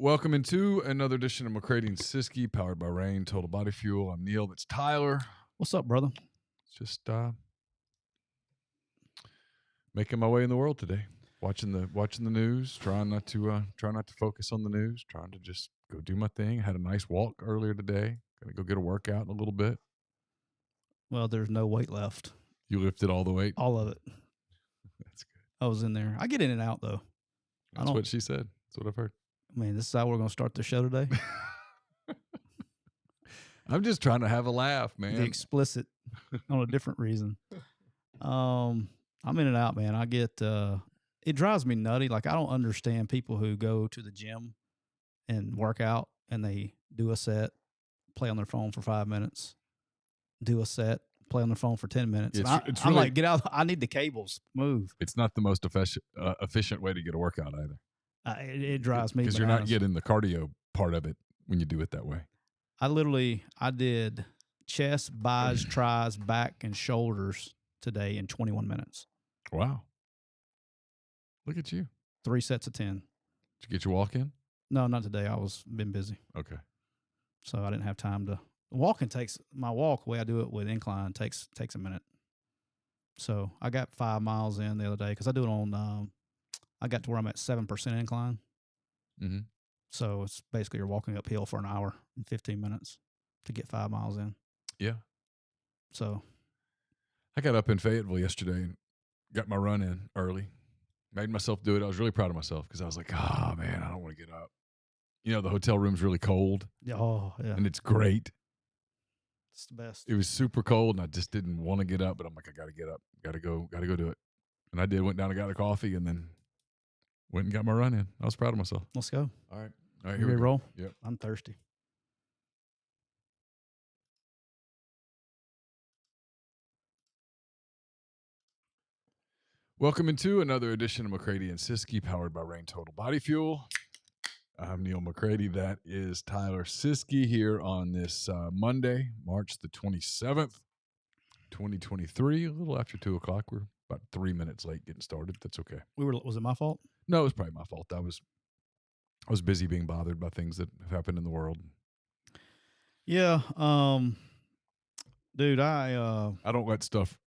Welcome into another edition of McCready Siskey, powered by Rain Total Body Fuel. I'm Neal. That's Tyler. What's up, brother? Just making my way in the world today. Watching the news. Trying not to focus on the news. Trying to just go do my thing. Had a nice walk earlier today. Gonna go get a workout in a little bit. Well, there's no weight left. You lifted all the weight. All of it. That's good. I was in there. I get in and out though. That's what she said. That's what I've heard. Man, this is how we're gonna start the show today. I'm just trying to have a laugh, man. The explicit on a different reason. I'm in and out, man. I get it drives me nutty. Like, I don't understand people who go to the gym and work out and they do a set, play on their phone for 5 minutes, do a set, play on their phone for 10 minutes. I'm really, like, get out. I need the cables. Move. It's not the most efficient way to get a workout either. It drives me because you're not getting the cardio part of it when you do it that way. I did chest, bis, tris, back, and shoulders today in 21 minutes. Wow. Look at you. 3 sets of 10. Did you get your walk in? No, not today. Been busy. Okay. So I didn't have time to. Walking takes, my walk, the way I do it with incline, takes a minute. So I got 5 miles in the other day because I do it on, I got to where I'm at 7% incline. Mm-hmm. So it's basically you're walking uphill for an hour and 15 minutes to get 5 miles in. Yeah. So I got up in Fayetteville yesterday and got my run in early. Made myself do it. I was really proud of myself because I was like, oh, man, I don't want to get up. You know, the hotel room's really cold. Oh, yeah. And it's great. It's the best. It was super cold, and I just didn't want to get up. But I'm like, I got to get up. Got to go do it. And I did. Went down and got a coffee, and then went and got my run in. I was proud of myself. Let's go. All right, here we roll? Yep. I'm thirsty. Welcome into another edition of McCready and Siskey, powered by Rain Total Body Fuel. I'm Neal McCready. That is Tyler Siskey here on this Monday, March the 27th, 2023. A little after 2 o'clock. We're about 3 minutes late getting started. That's okay. Was it my fault? No, it was probably my fault. I was busy being bothered by things that have happened in the world. Yeah. Dude, I don't let stuff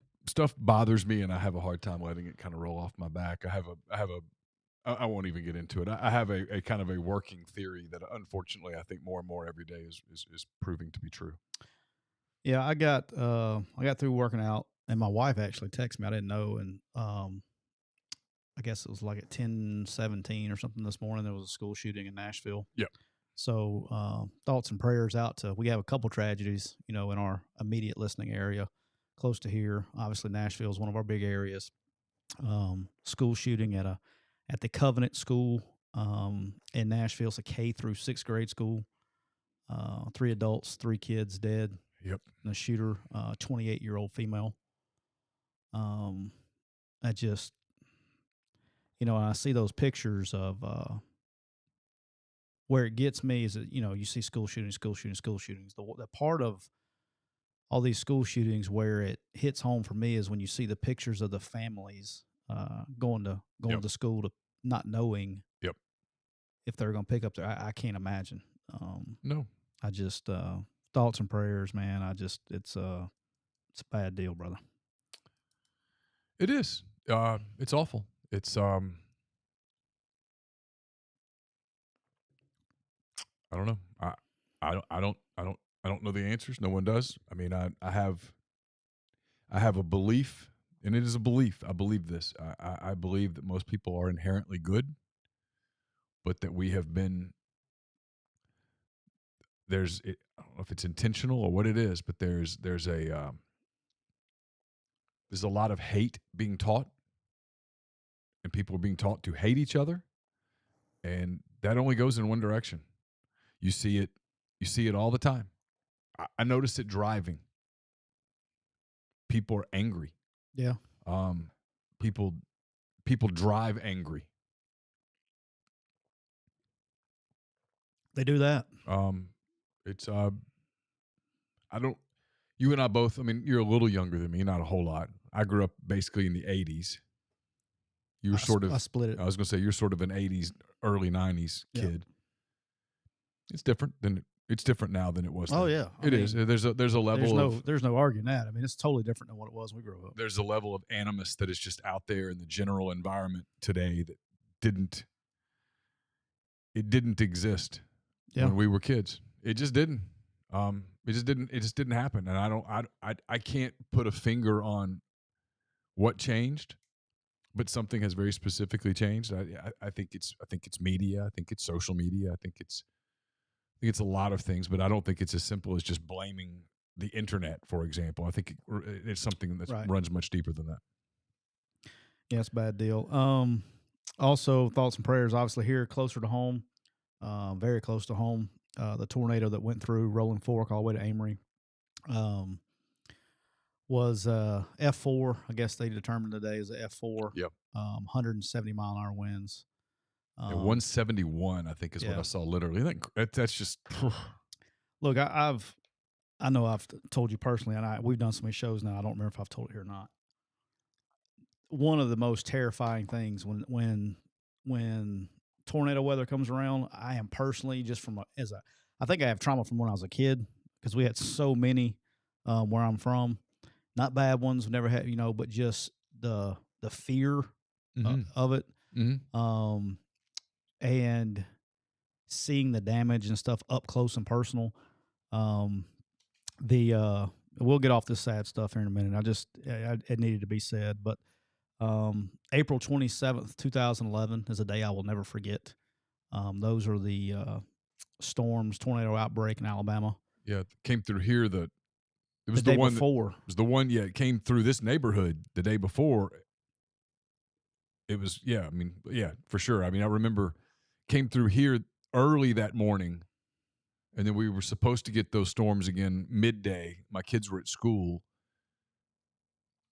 bothers me, and I have a hard time letting it kind of roll off my back. I won't even get into it. I have a kind of a working theory that unfortunately I think more and more every day is proving to be true. Yeah, I got through working out, and my wife actually texted me. I didn't know, and I guess it was like at 10:17 or something this morning. There was a school shooting in Nashville. Yep. So thoughts and prayers out to. We have a couple tragedies, in our immediate listening area, close to here. Obviously, Nashville is one of our big areas. School shooting at the Covenant School in Nashville. It's a K through 6th grade school. 3 adults, 3 kids dead. Yep. And the shooter, 28-year-old female. I just, I see those pictures of where it gets me is that, you see school shootings. The part of all these school shootings where it hits home for me is when you see the pictures of the families going to school to not knowing if they're going to pick up their. I can't imagine. No, I just thoughts and prayers, man. It's a bad deal, brother. It is. It's awful. It's I don't know. I don't know the answers. No one does. I mean, I have a belief, and it is a belief. I believe this. I believe that most people are inherently good, but that we have been. I don't know if it's intentional or what it is, but there's a lot of hate being taught, and people are being taught to hate each other, and that only goes in one direction. You see it all the time. I notice it driving. People are angry. Yeah. People drive angry. They do that. It's you and I both, I mean, you're a little younger than me, not a whole lot. I grew up basically in the 80s. You were I split it. I was going to say you're sort of an 80s, early 90s kid. It's different now than it was. Oh then. yeah, It is. There's a level there's no arguing that. I mean, it's totally different than what it was when we grew up. there's a level of animus that is just out there in the general environment today that didn't exist when we were kids. It just didn't. It just didn't happen. And I can't put a finger on what changed, but something has very specifically changed. I think it's media. I think it's social media. I think it's a lot of things, but I don't think it's as simple as just blaming the internet, for example. I think it's something that runs much deeper than that. Yeah, it's a bad deal. Also, thoughts and prayers, obviously, here closer to home, very close to home. The tornado that went through Rolling Fork all the way to Amory was F4. I guess they determined today is a F4. Yep. 170-mile-an-hour winds. 171, I think, is what I saw. Literally, that's just. Look, I know I've told you personally, and we've done so many shows now. I don't remember if I've told it here or not. One of the most terrifying things when tornado weather comes around, I am personally just I think I have trauma from when I was a kid because we had so many where I'm from. Not bad ones, we never had, but just the fear of it. Mm-hmm. And seeing the damage and stuff up close and personal. We'll get off this sad stuff here in a minute. It needed to be said, but April 27th, 2011 is a day I will never forget. Those are the tornado outbreak in Alabama. Yeah, it came through here. It was the the day one before. It was the one. Yeah, it came through this neighborhood the day before. It was for sure. I mean, I remember came through here early that morning, and then we were supposed to get those storms again midday. My kids were at school.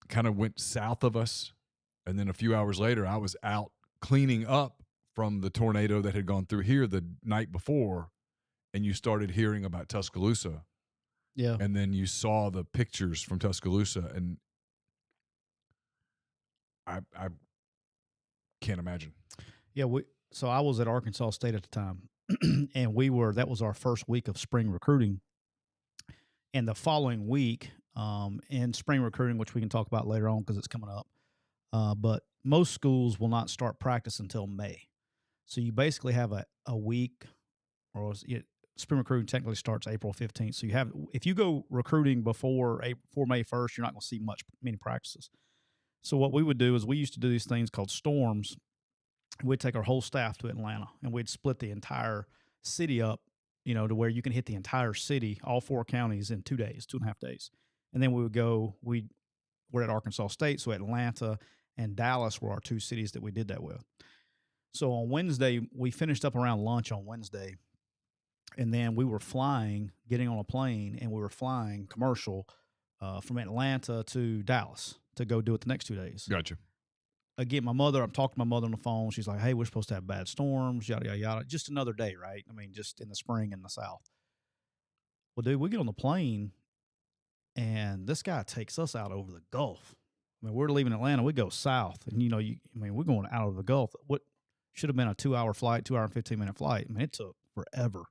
Kind of went south of us, and then a few hours later, I was out cleaning up from the tornado that had gone through here the night before, and you started hearing about Tuscaloosa. Yeah. And then you saw the pictures from Tuscaloosa, and I can't imagine. Yeah, so I was at Arkansas State at the time, and that was our first week of spring recruiting. And the following week, in spring recruiting, which we can talk about later on because it's coming up, but most schools will not start practice until May. So you basically have a week, spring recruiting technically starts April 15th. So if you go recruiting before May 1st, you're not going to see many practices. So what we would do is we used to do these things called storms. We'd take our whole staff to Atlanta, and we'd split the entire city up, to where you can hit the entire city, all 4 counties, in 2.5 days. And then we're at Arkansas State, so Atlanta and Dallas were our 2 cities that we did that with. So on Wednesday, we finished up around lunch on Wednesday, and then we were getting on a plane, and we were flying commercial from Atlanta to Dallas to go do it the next 2 days. Gotcha. Again, I'm talking to my mother on the phone. She's like, hey, we're supposed to have bad storms, yada, yada, yada. Just another day, right? I mean, just in the spring in the South. Well, dude, we get on the plane, and this guy takes us out over the Gulf. I mean, we're leaving Atlanta. We go south, and, we're going out of the Gulf. What should have been a 2-hour flight, 2-hour and 15-minute flight. I mean, it took forever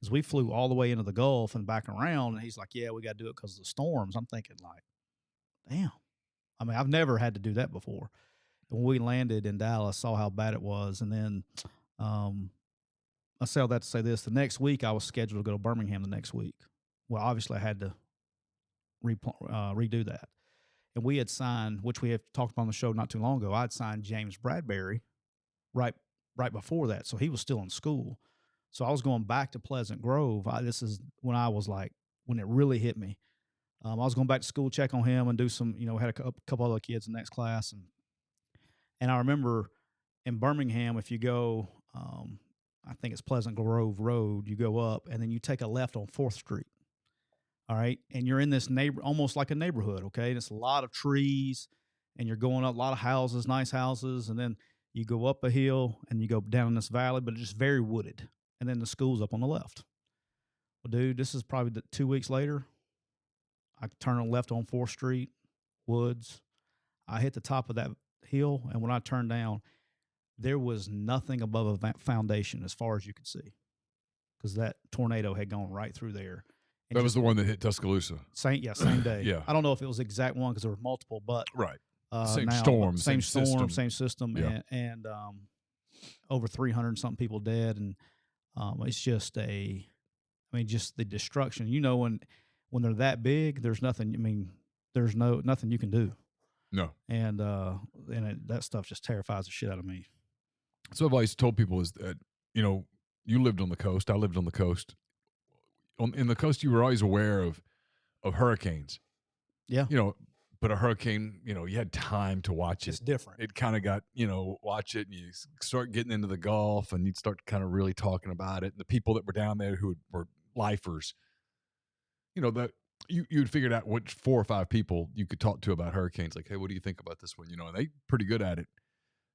because we flew all the way into the Gulf and back around, and he's like, yeah, we got to do it because of the storms. I'm thinking, like, damn. I mean, I've never had to do that before. When we landed in Dallas, saw how bad it was, and then I say all that to say this: the next week I was scheduled to go to Birmingham the next week. Well, obviously I had to redo that, and we had signed, which we have talked about on the show not too long ago. I'd signed James Bradbury right before that, so he was still in school. So I was going back to Pleasant Grove. This is when I was like, when it really hit me. I was going back to school, check on him, and do some, had a couple other kids in the next class, and I remember in Birmingham, if you go, I think it's Pleasant Grove Road, you go up, and then you take a left on 4th Street. All right. And you're in this almost like a neighborhood. Okay. And it's a lot of trees, and you're going up a lot of houses, nice houses. And then you go up a hill and you go down in this valley, but it's just very wooded. And then the school's up on the left. Well, dude, this is probably 2 weeks later. I turn left on 4th Street, woods. I hit the top of that hill, and when I turned down, there was nothing above a foundation as far as you could see, because that tornado had gone right through there. And That was the one that hit Tuscaloosa. Same day. Yeah. I don't know if it was the exact one because there were multiple, but Right. same storm, same system, Yeah. and over 300 something people dead, and it's just just the destruction. When they're that big, there's nothing. I mean, there's nothing you can do. No. And that stuff just terrifies the shit out of me. So I've always told people is that, you lived on the coast. I lived on the coast. In the coast, you were always aware of hurricanes. Yeah. But a hurricane, you had time to watch it. It's different. It kind of got, watch it, and you start getting into the Gulf, and you'd start kind of really talking about it. And the people that were down there who were lifers, that you'd figured out which 4 or 5 people you could talk to about hurricanes. Like, hey, what do you think about this one? And they pretty good at it.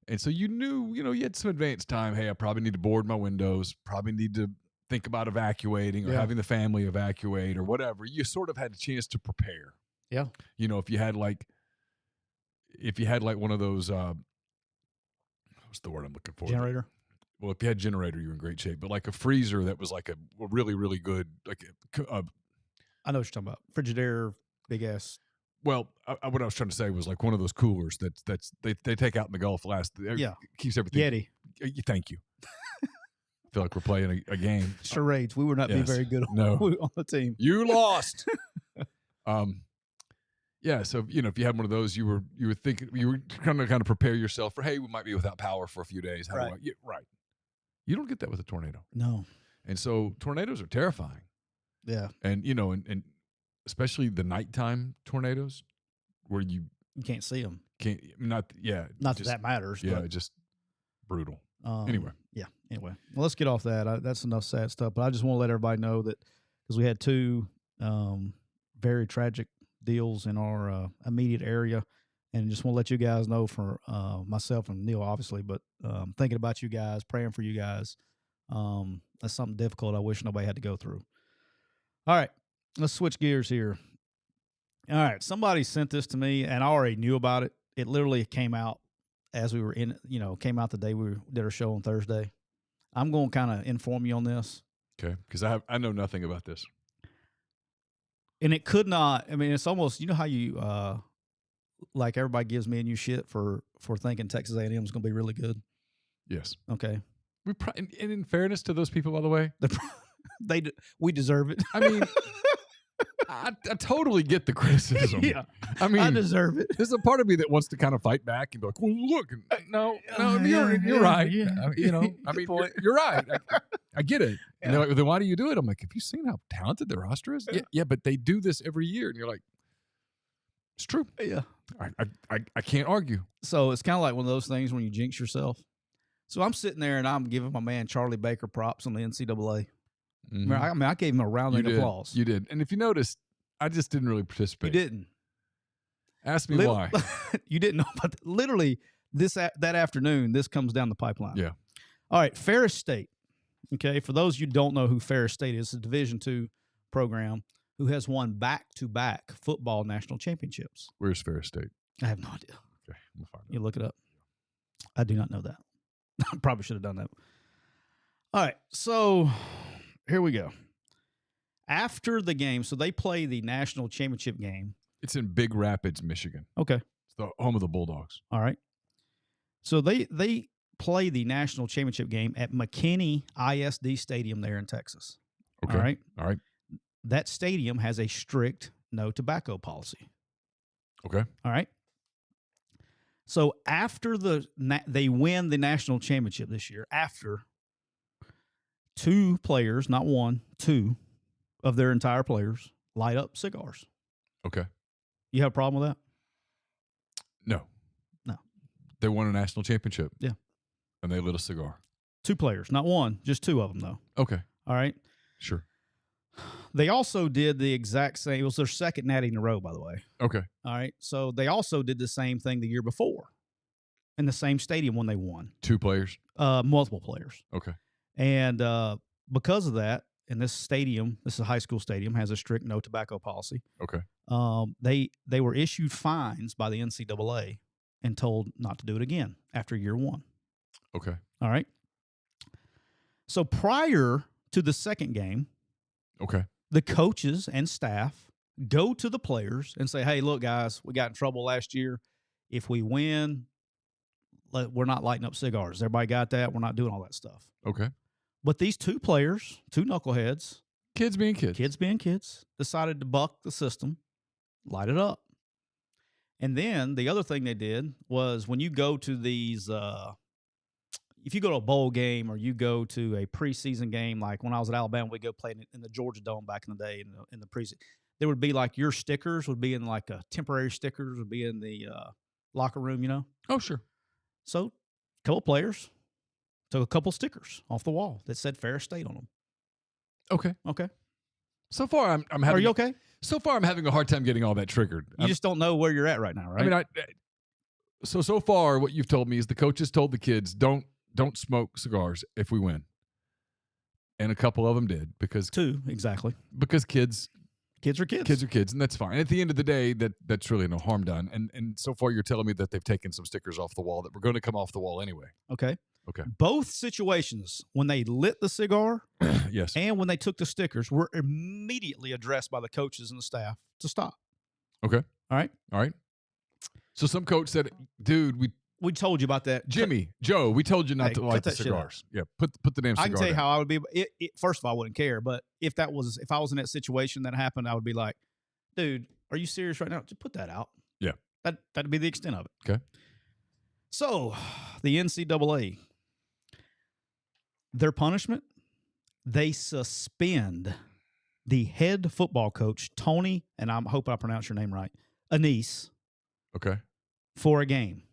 And so you knew, you had some advanced time. Hey, I probably need to board my windows, probably need to think about evacuating or having the family evacuate or whatever. You sort of had a chance to prepare. Yeah. If you had like one of those, what's the word I'm looking for? Generator. Well, if you had generator, you're in great shape. But like a freezer that was like a really, really good, like I know what you're talking about. Frigidaire, big ass. Well, what I was trying to say was like one of those coolers that's they take out in the Gulf last. Yeah. Keeps everything. Yeti. Thank you. I feel like we're playing a game. Charades. We would not be very good on the team. You lost. Yeah. So, if you had one of those, you were thinking, you were kind of prepare yourself for, hey, we might be without power for a few days. Right. Right. You don't get that with a tornado. No. And so tornadoes are terrifying. Yeah. And, and especially the nighttime tornadoes where you can't see them. Not that matters. Yeah. But, just brutal. Anyway. Well, let's get off that. That's enough sad stuff. But I just want to let everybody know that because we had 2 very tragic deals in our immediate area, and just want to let you guys know for myself and Neal, obviously, but thinking about you guys, praying for you guys. That's something difficult I wish nobody had to go through. All right, let's switch gears here. All right, somebody sent this to me, and I already knew about it. It literally came out as we were came out the day we did our show on Thursday. I'm going to kind of inform you on this. Okay, because I know nothing about this. And it could not. I mean, it's almost, how you like everybody gives me and you shit for thinking Texas A&M is going to be really good. Yes. Okay. And in fairness to those people, by the way, we deserve it. I mean, I totally get the criticism. Yeah. I mean, I deserve it. There's a part of me that wants to kind of fight back and be like, well, look, no, you're right. Yeah. I mean, you're right. I get it. And they're like, then why do you do it? I'm like, have you seen how talented their roster is? Yeah, but they do this every year. And you're like, it's true. Yeah. I can't argue. So it's kind of like one of those things when you jinx yourself. So I'm sitting there and I'm giving my man Charlie Baker props on the NCAA. Mm-hmm. I gave him a round of applause. You did. And if you noticed, I just didn't really participate. You didn't. Ask me why. You didn't know about that. Literally, that afternoon, this comes down the pipeline. Yeah. All right, Ferris State. Okay, for those you don't know who Ferris State is, it's a Division II program who has won back-to-back football national championships. Where's Ferris State? I have no idea. Okay, I'm gonna find You look it up. I do not know that. I probably should have done that. All right, so here we go. After the game, so they play the national championship game. It's in Big Rapids, Michigan. Okay. It's the home of the Bulldogs. All right. So they play the national championship game at McKinney ISD Stadium there in Texas. Okay. All right. That stadium has a strict no tobacco policy. Okay. All right. So after they win the national championship this year, after 2 players, not 1, 2 of their entire players light up cigars. Okay. You have a problem with that? No. They won a national championship. Yeah. And they lit a cigar. 2 players, not 1, just 2 of them though. Okay. All right. Sure. They also did the exact same. It was their second natty in a row, by the way. Okay. All right. So they also did the same thing the year before in the same stadium when they won. 2 players? Multiple players. Okay. And because of that, in this stadium, this is a high school stadium, has a strict no tobacco policy. Okay. They were issued fines by the NCAA and told not to do it again after year 1. Okay. All right. So prior to the second game, Okay. the coaches and staff go to the players and say, hey, look, guys, we got in trouble last year. If we win, we're not lighting up cigars. Everybody got that? We're not doing all that stuff. Okay. But these two players, two knuckleheads, Kids being kids, decided to buck the system, light it up. And then the other thing they did was when you go to these if you go to a bowl game or you go to a preseason game, like when I was at Alabama, we'd go play in the Georgia Dome back in the day in the preseason. There would be like your stickers would be in like temporary stickers would be in the locker room, you know? Oh, sure. So a couple players took a couple stickers off the wall that said Ferris State on them. Okay. Okay. So far, I'm having. Are you okay? So far, I'm having a hard time getting all that triggered. You just don't know where you're at right now, right? I mean, so far, what you've told me is the coaches told the kids don't smoke cigars if we win, and a couple of them did because two exactly because kids are kids. Kids are kids, and that's fine. At the end of the day, that's really no harm done. And so far, you're telling me that they've taken some stickers off the wall that were going to come off the wall anyway. Okay. Okay. Both situations, when they lit the cigar yes, and when they took the stickers, were immediately addressed by the coaches and the staff to stop. Okay. All right. So some coach said, dude, we told you about that. Joe, we told you not to light the that shit cigars. Yeah, put the damn cigar I can tell you down. how I would be. First of all, I wouldn't care. But if I was in that situation that happened, I would be like, dude, are you serious right now? Just put that out. Yeah. That'd be the extent of it. Okay. So the NCAA, their punishment, they suspend the head football coach, Tony, and I hope I pronounce your name right, Annese, Okay. for a game.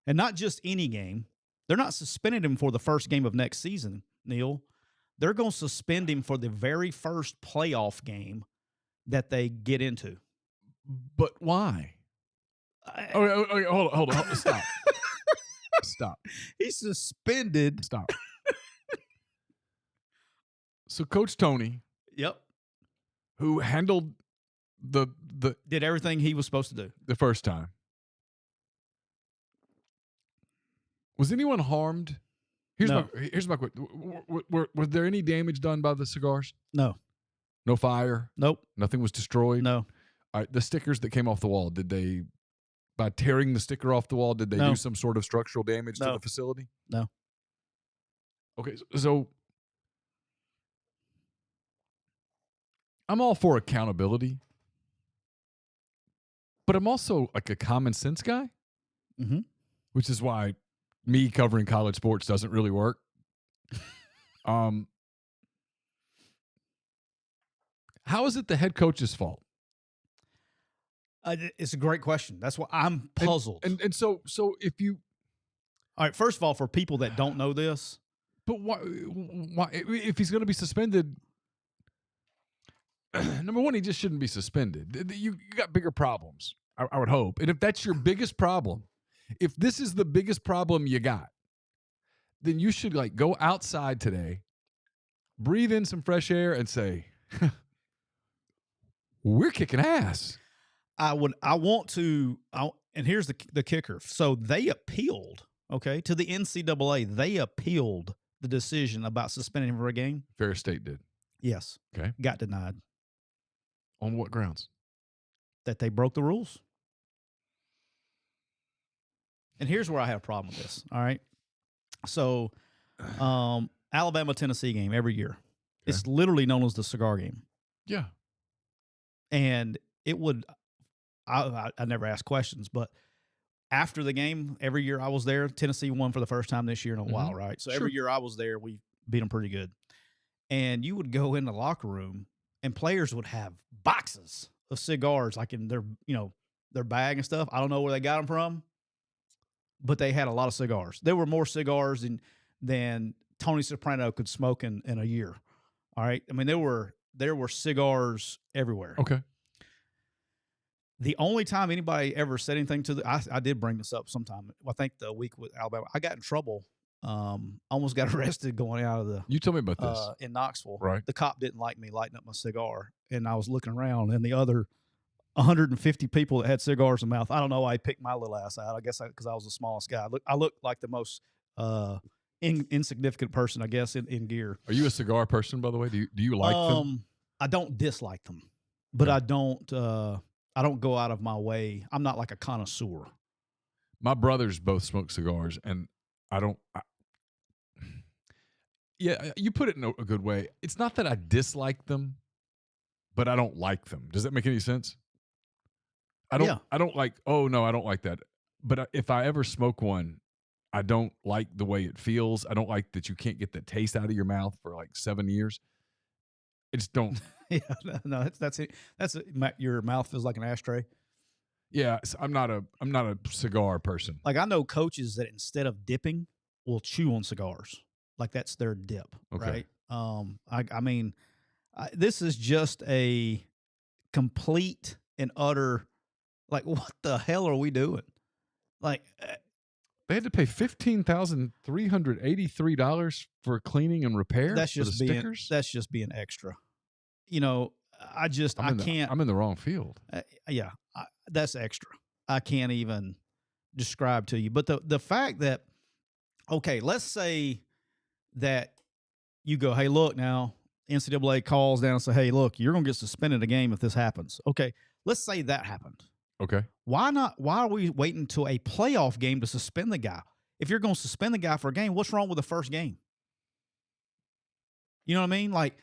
And not just any game. They're not suspending him for the first game of next season, Neal. They're going to suspend him for the very first playoff game that they get into. But why? Okay, hold on. Stop. Stop. He's suspended. Stop. So Coach Tony, Yep. who handled the Did everything he was supposed to do. the first time, was anyone harmed? Here's No. my question. Was there any damage done by the cigars? No. No fire? Nope. Nothing was destroyed? No. All right, the stickers that came off the wall, did they, by tearing the sticker off the wall, did they No. do some sort of structural damage to No. the facility? No. Okay, so I'm all for accountability, but I'm also like a common sense guy, Mm-hmm. which is why me covering college sports doesn't really work. How is it the head coach's fault? It's a great question. That's why I'm puzzled. And so if you, all right, first of all, for people that don't know this, but why if he's going to be suspended? Number one, he just shouldn't be suspended. You got bigger problems, I would hope. And if that's your biggest problem, if this is the biggest problem you got, then you should like go outside today, breathe in some fresh air, and say, "We're kicking ass." and here's the kicker. So they appealed, okay, to the NCAA. They appealed the decision about suspending him for a game. Ferris State did. Yes. Okay. Got denied. On what grounds? That they broke the rules. And here's where I have a problem with this. All right. So, Alabama-Tennessee game every year. Okay. It's literally known as the cigar game. Yeah. And it would, I never asked questions, but after the game, every year I was there. Tennessee won for the first time this year in a while, right? So every year I was there, we beat them pretty good. And you would go in the locker room, and players would have boxes of cigars, like in their bag and stuff. I don't know where they got them from, but they had a lot of cigars. There were more cigars than Tony Soprano could smoke in a year. All right. I mean, there were cigars everywhere. Okay. The only time anybody ever said anything I did bring this up sometime. I think the week with Alabama, I got in trouble. Almost got arrested going out of the. You told me about this in Knoxville. Right. The cop didn't like me lighting up my cigar, and I was looking around, and the other 150 people that had cigars in their mouth. I don't know why he picked my little ass out. I guess because I was the smallest guy. I looked like the most insignificant person, I guess, in gear. Are you a cigar person, by the way? Do you like them? I don't dislike them, but Okay. I don't go out of my way. I'm not like a connoisseur. My brothers both smoke cigars, and yeah, you put it in a good way. It's not that I dislike them, but I don't like them. Does that make any sense? I don't like, oh no, I don't like that. But if I ever smoke one, I don't like the way it feels. I don't like that you can't get the taste out of your mouth for like 7 years. I just don't. Yeah, no, that's it. Your mouth feels like an ashtray. Yeah, I'm not a cigar person. Like I know coaches that instead of dipping will chew on cigars. Like that's their dip, Okay. right? I mean, this is just a complete and utter, like, what the hell are we doing? Like, they had to pay $15,383 for cleaning and repair. That's for just the being stickers. that's just being extra. You know, I can't. I'm in the wrong field. Yeah, that's extra. I can't even describe to you. But the fact that, okay, let's say that you go, hey, look now, NCAA calls down and say, hey, look, you're going to get suspended a game if this happens. Okay, let's say that happened. Okay. Why not? Why are we waiting until a playoff game to suspend the guy? If you're going to suspend the guy for a game, what's wrong with the first game? You know what I mean? Like,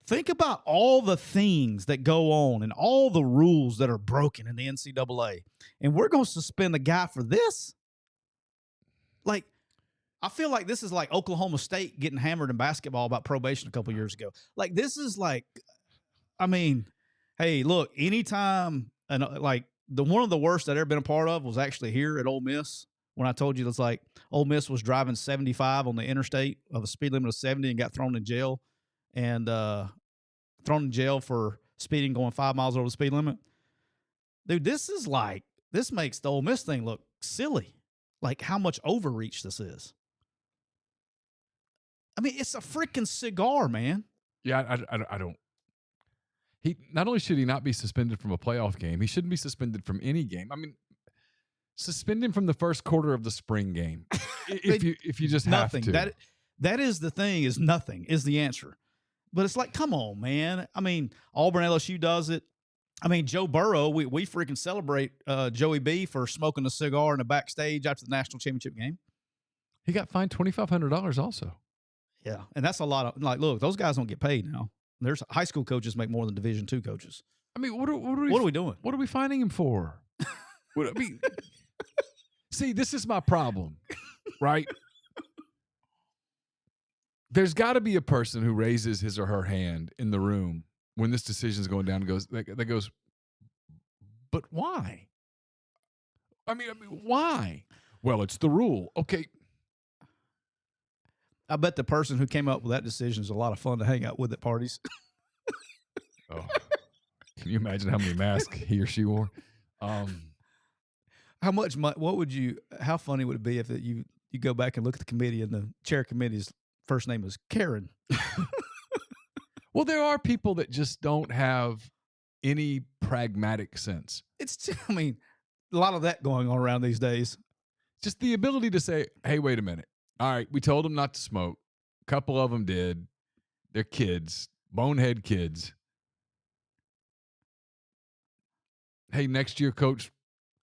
think about all the things that go on and all the rules that are broken in the NCAA, and we're going to suspend the guy for this? Like, I feel like this is like Oklahoma State getting hammered in basketball about probation a couple years ago. Like, this is like, I mean, hey, look, anytime, and like one of the worst I'd ever been a part of was actually here at Ole Miss. When I told you, it's like Ole Miss was driving 75 on the interstate of a speed limit of 70 and got thrown in jail, and thrown in jail for speeding going 5 miles over the speed limit. Dude, this makes the Ole Miss thing look silly. Like how much overreach this is. I mean, it's a freaking cigar, man. Yeah, I don't. He not only should he not be suspended from a playoff game, he shouldn't be suspended from any game. I mean, suspend him from the first quarter of the spring game if you just nothing. have to. That is the thing. Is nothing is the answer. But it's like, come on, man. I mean, Auburn, LSU does it. I mean, Joe Burrow, we freaking celebrate Joey B for smoking a cigar in the backstage after the national championship game. He got fined $2,500 also. Yeah, and that's a lot of, like, look, those guys don't get paid now. There's high school coaches make more than Division II coaches. I mean, what are we doing? What are we fining him for? See, this is my problem, right? There's got to be a person who raises his or her hand in the room when this decision is going down and goes, but why? I mean, why? Well, it's the rule. Okay. I bet the person who came up with that decision is a lot of fun to hang out with at parties. Oh, can you imagine how many masks he or she wore? How funny would it be if you go back and look at the committee and the chair committee's first name is Karen? Well, there are people that just don't have any pragmatic sense. I mean, a lot of that going on around these days. Just the ability to say, hey, wait a minute. All right, we told them not to smoke. A couple of them did. They're kids, bonehead kids. Hey, next year, coach,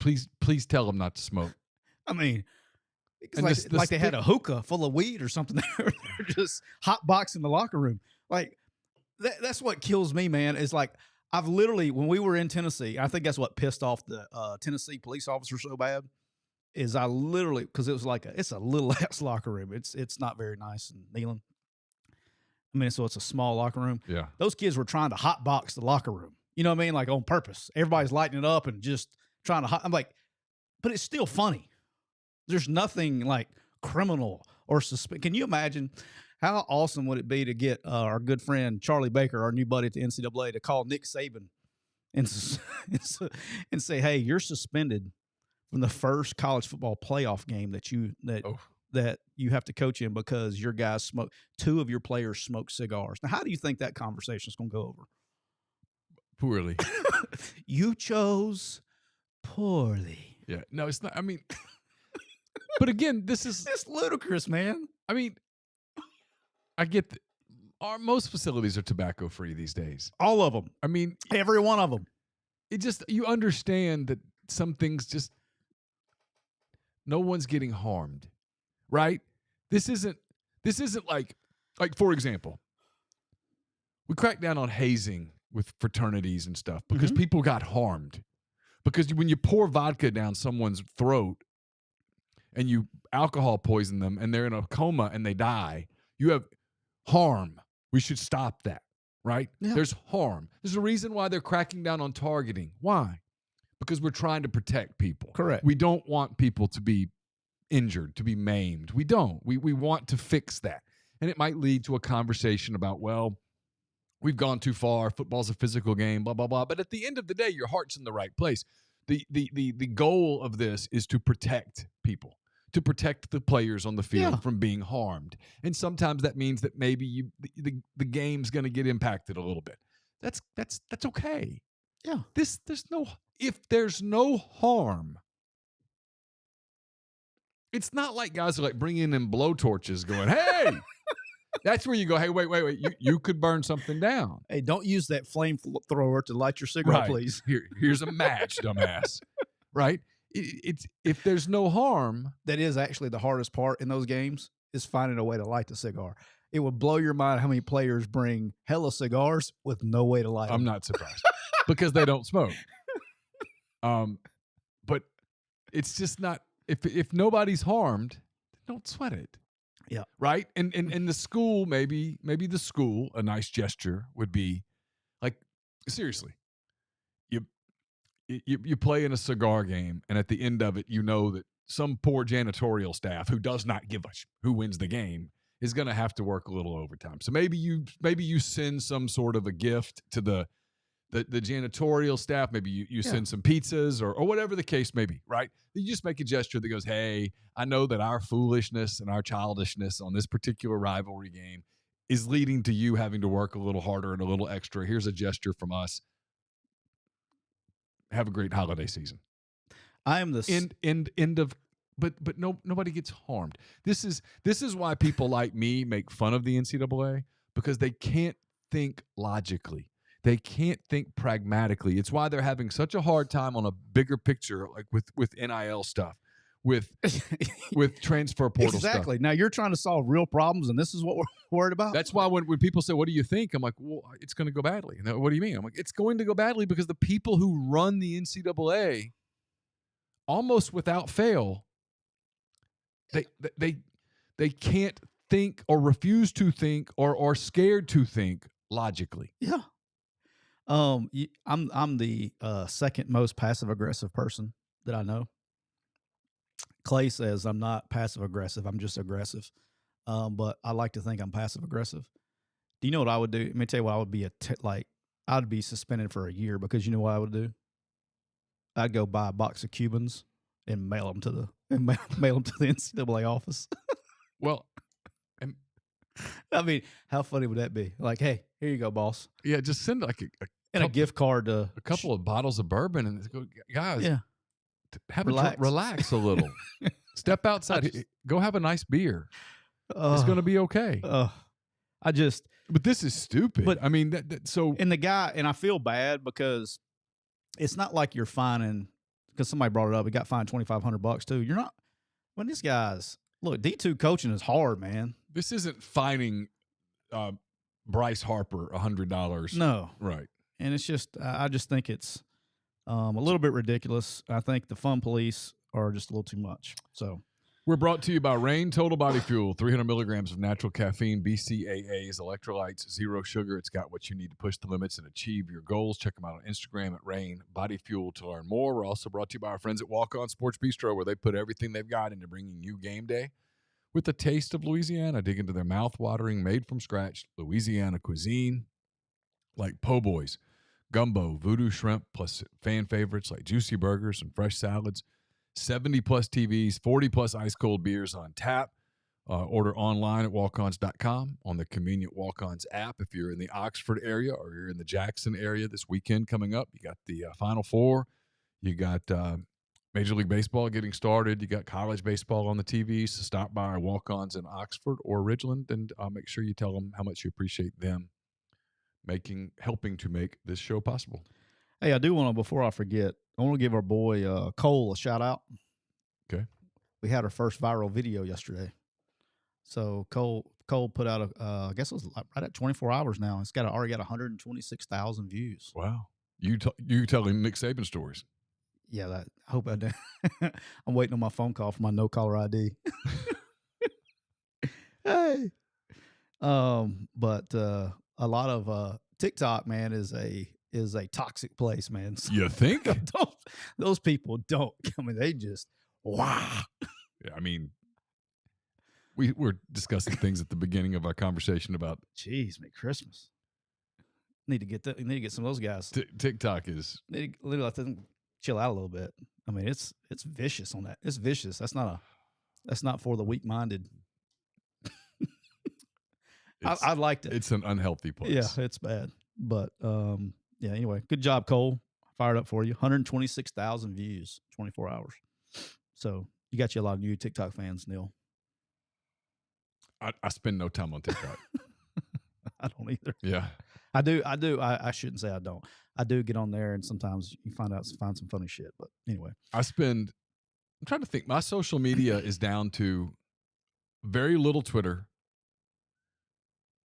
please tell them not to smoke. I mean, it's like they had a hookah full of weed or something. They're just hot boxing the locker room. Like, that's what kills me, man, is like, I've literally, when we were in Tennessee, I think that's what pissed off the Tennessee police officer so bad, is I literally, because it was like it's a little ass locker room. It's not very nice and kneeling. I mean, so it's a small locker room. Yeah. Those kids were trying to hot box the locker room. You know what I mean? Like on purpose. Everybody's lighting it up and just trying to I'm like, but it's still funny. There's nothing like criminal or suspicious. Can you imagine how awesome would it be to get our good friend Charlie Baker, our new buddy at the NCAA, to call Nick Saban and say, hey, you're suspended from the first college football playoff game that you have to coach in because your guys two of your players smoke cigars. Now, how do you think that conversation is going to go over? Poorly. You chose poorly. Yeah. No, it's not. I mean, but again, it's ludicrous, man. I mean, I get most facilities are tobacco free these days. All of them. I mean, Every one of them. it just, you understand that some things just, no one's getting harmed, right? This isn't like for example, we crack down on hazing with fraternities and stuff because people got harmed. Because when you pour vodka down someone's throat and you alcohol poison them and they're in a coma and they die, you have harm. We should stop that, right? Yeah. There's harm. There's a reason why they're cracking down on targeting. Why? Because we're trying to protect people. Correct. We don't want people to be injured, to be maimed. We don't. We want to fix that. And it might lead to a conversation about, well, we've gone too far. Football's a physical game, blah, blah, blah. But at the end of the day, your heart's in the right place. The goal of this is to protect people, to protect the players on the field from being harmed. And sometimes that means that maybe the game's going to get impacted a little bit. That's okay. Yeah. If there's no harm, it's not like guys are like bringing in blowtorches going, hey, that's where you go, hey, wait. You could burn something down. Hey, don't use that flamethrower to light your cigarette, right. please. Here's a match, dumbass. Right? It's if there's no harm. That is actually the hardest part in those games is finding a way to light the cigar. It would blow your mind how many players bring hella cigars with no way to light them. I'm not surprised because they don't smoke. But it's just not, if nobody's harmed, don't sweat it. Yeah. Right? And the school, maybe the school, a nice gesture would be like, seriously, you play in a cigar game, and at the end of it, you know that some poor janitorial staff who does not give a who wins the game is going to have to work a little overtime. So maybe you send some sort of a gift to the janitorial staff. Maybe you send some pizzas or whatever the case may be, right? You just make a gesture that goes, hey, I know that our foolishness and our childishness on this particular rivalry game is leading to you having to work a little harder and a little extra. Here's a gesture from us. Have a great holiday season. I am the end of, but nobody gets harmed. This is why people like me make fun of the NCAA, because they can't think logically. They can't think pragmatically. It's why they're having such a hard time on a bigger picture, like with NIL stuff, with transfer portal stuff. Exactly. Now you're trying to solve real problems, and this is what we're worried about. That's why when people say, what do you think? I'm like, well, it's going to go badly. And what do you mean? I'm like, it's going to go badly because the people who run the NCAA, almost without fail, they can't think or refuse to think or are scared to think logically. Yeah. I'm the second most passive aggressive person that I know. Clay says I'm not passive aggressive. I'm just aggressive. But I like to think I'm passive aggressive. Do you know what I would do? Let me tell you what I would be I'd be suspended for a year because you know what I would do? I'd go buy a box of Cubans and mail them to the NCAA office. Well, I mean, how funny would that be? Like, hey, here you go, boss. Yeah, just send like a gift card to a couple of bottles of bourbon and go, guys. Yeah. Relax a little. Step outside. Go have a nice beer. It's going to be okay. But this is stupid. But I mean, so. And the guy, and I feel bad because it's not like you're fining, because somebody brought it up. He got fined $2,500 too. You're not. When these guys look, D2 coaching is hard, man. This isn't fining Bryce Harper $100. No, right. And it's just, I just think it's a little bit ridiculous. I think the fun police are just a little too much. So we're brought to you by Reign Total Body Fuel, 300 milligrams of natural caffeine, BCAAs, electrolytes, zero sugar. It's got what you need to push the limits and achieve your goals. Check them out on Instagram at Reign Body Fuel to learn more. We're also brought to you by our friends at Walk On Sports Bistro, where they put everything they've got into bringing you game day with a taste of Louisiana. Dig into their mouth-watering, made-from-scratch Louisiana cuisine like po' boys, gumbo, voodoo shrimp, plus fan favorites like juicy burgers and fresh salads. 70-plus TVs, 40-plus ice-cold beers on tap. Order online at walkons.com, on the convenient Walk-Ons app. If you're in the Oxford area or you're in the Jackson area this weekend coming up, you got the Final Four. You got Major League Baseball getting started. You got college baseball on the TV, so stop by our walk-ons in Oxford or Ridgeland, and make sure you tell them how much you appreciate them helping to make this show possible. Hey, I do want to, before I forget, I want to give our boy Cole a shout out. Okay. We had our first viral video yesterday. So Cole put out I guess it was right at 24 hours now. It's already got 126,000 views. Wow. You telling Nick Saban stories. Yeah, I hope I do. I'm waiting on my phone call for my no caller ID. Hey. But a lot of TikTok, man, is a toxic place, man. So You think? those people don't. I mean, they just wow. Yeah, I mean, we were discussing things at the beginning of our conversation about. Jeez, make Christmas. Need to get some of those guys. TikTok is. Need to let them chill out a little bit. I mean, it's vicious on that. It's vicious. That's not for the weak-minded. I liked it. It's an unhealthy place. Yeah, it's bad. But yeah. Anyway, good job, Cole. Fired up for you. 126,000 views, 24 hours. So you got you a lot of new TikTok fans, Neal. I spend no time on TikTok. I don't either. Yeah. I do. I shouldn't say I don't. I do get on there, and sometimes you find some funny shit. But anyway, I'm trying to think. My social media is down to very little Twitter.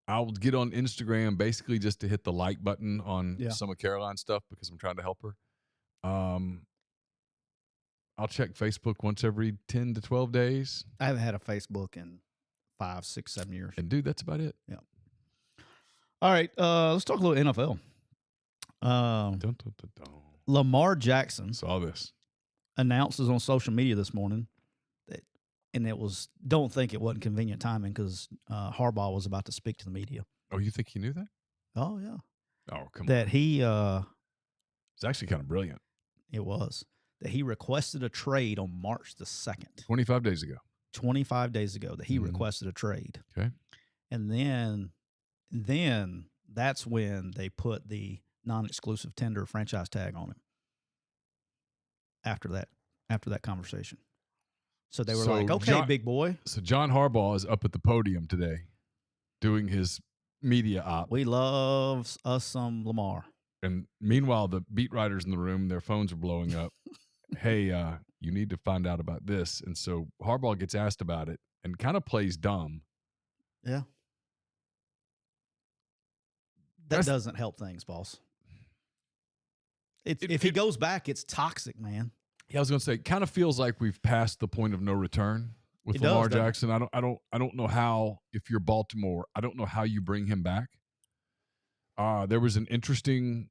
I'll get on Instagram basically just to hit the like button on some of Caroline's stuff because I'm trying to help her. I'll check Facebook once every 10 to 12 days. I haven't had a Facebook in 5, 6, 7 years. And dude, that's about it. Yeah. All right, let's talk a little NFL. Lamar Jackson saw this. Announces on social media this morning that, and don't think it wasn't convenient timing because Harbaugh was about to speak to the media. Oh, you think he knew that? Oh yeah. Oh, come on. That he it's actually kind of brilliant. It was that he requested a trade on March the 2nd. 25 days ago. 25 days ago that he requested a trade. Okay. And then that's when they put the non-exclusive tender franchise tag on him. After that conversation. So they were like, okay, big boy. So John Harbaugh is up at the podium today doing his media op. We love us some Lamar. And meanwhile, the beat writers in the room, their phones are blowing up. Hey, you need to find out about this. And so Harbaugh gets asked about it and kind of plays dumb. Yeah. That doesn't help things, boss. If he goes back, it's toxic, man. Yeah, I was going to say, it kind of feels like we've passed the point of no return with Lamar Jackson. I don't know how, if you're Baltimore, I don't know how you bring him back. There was an interesting,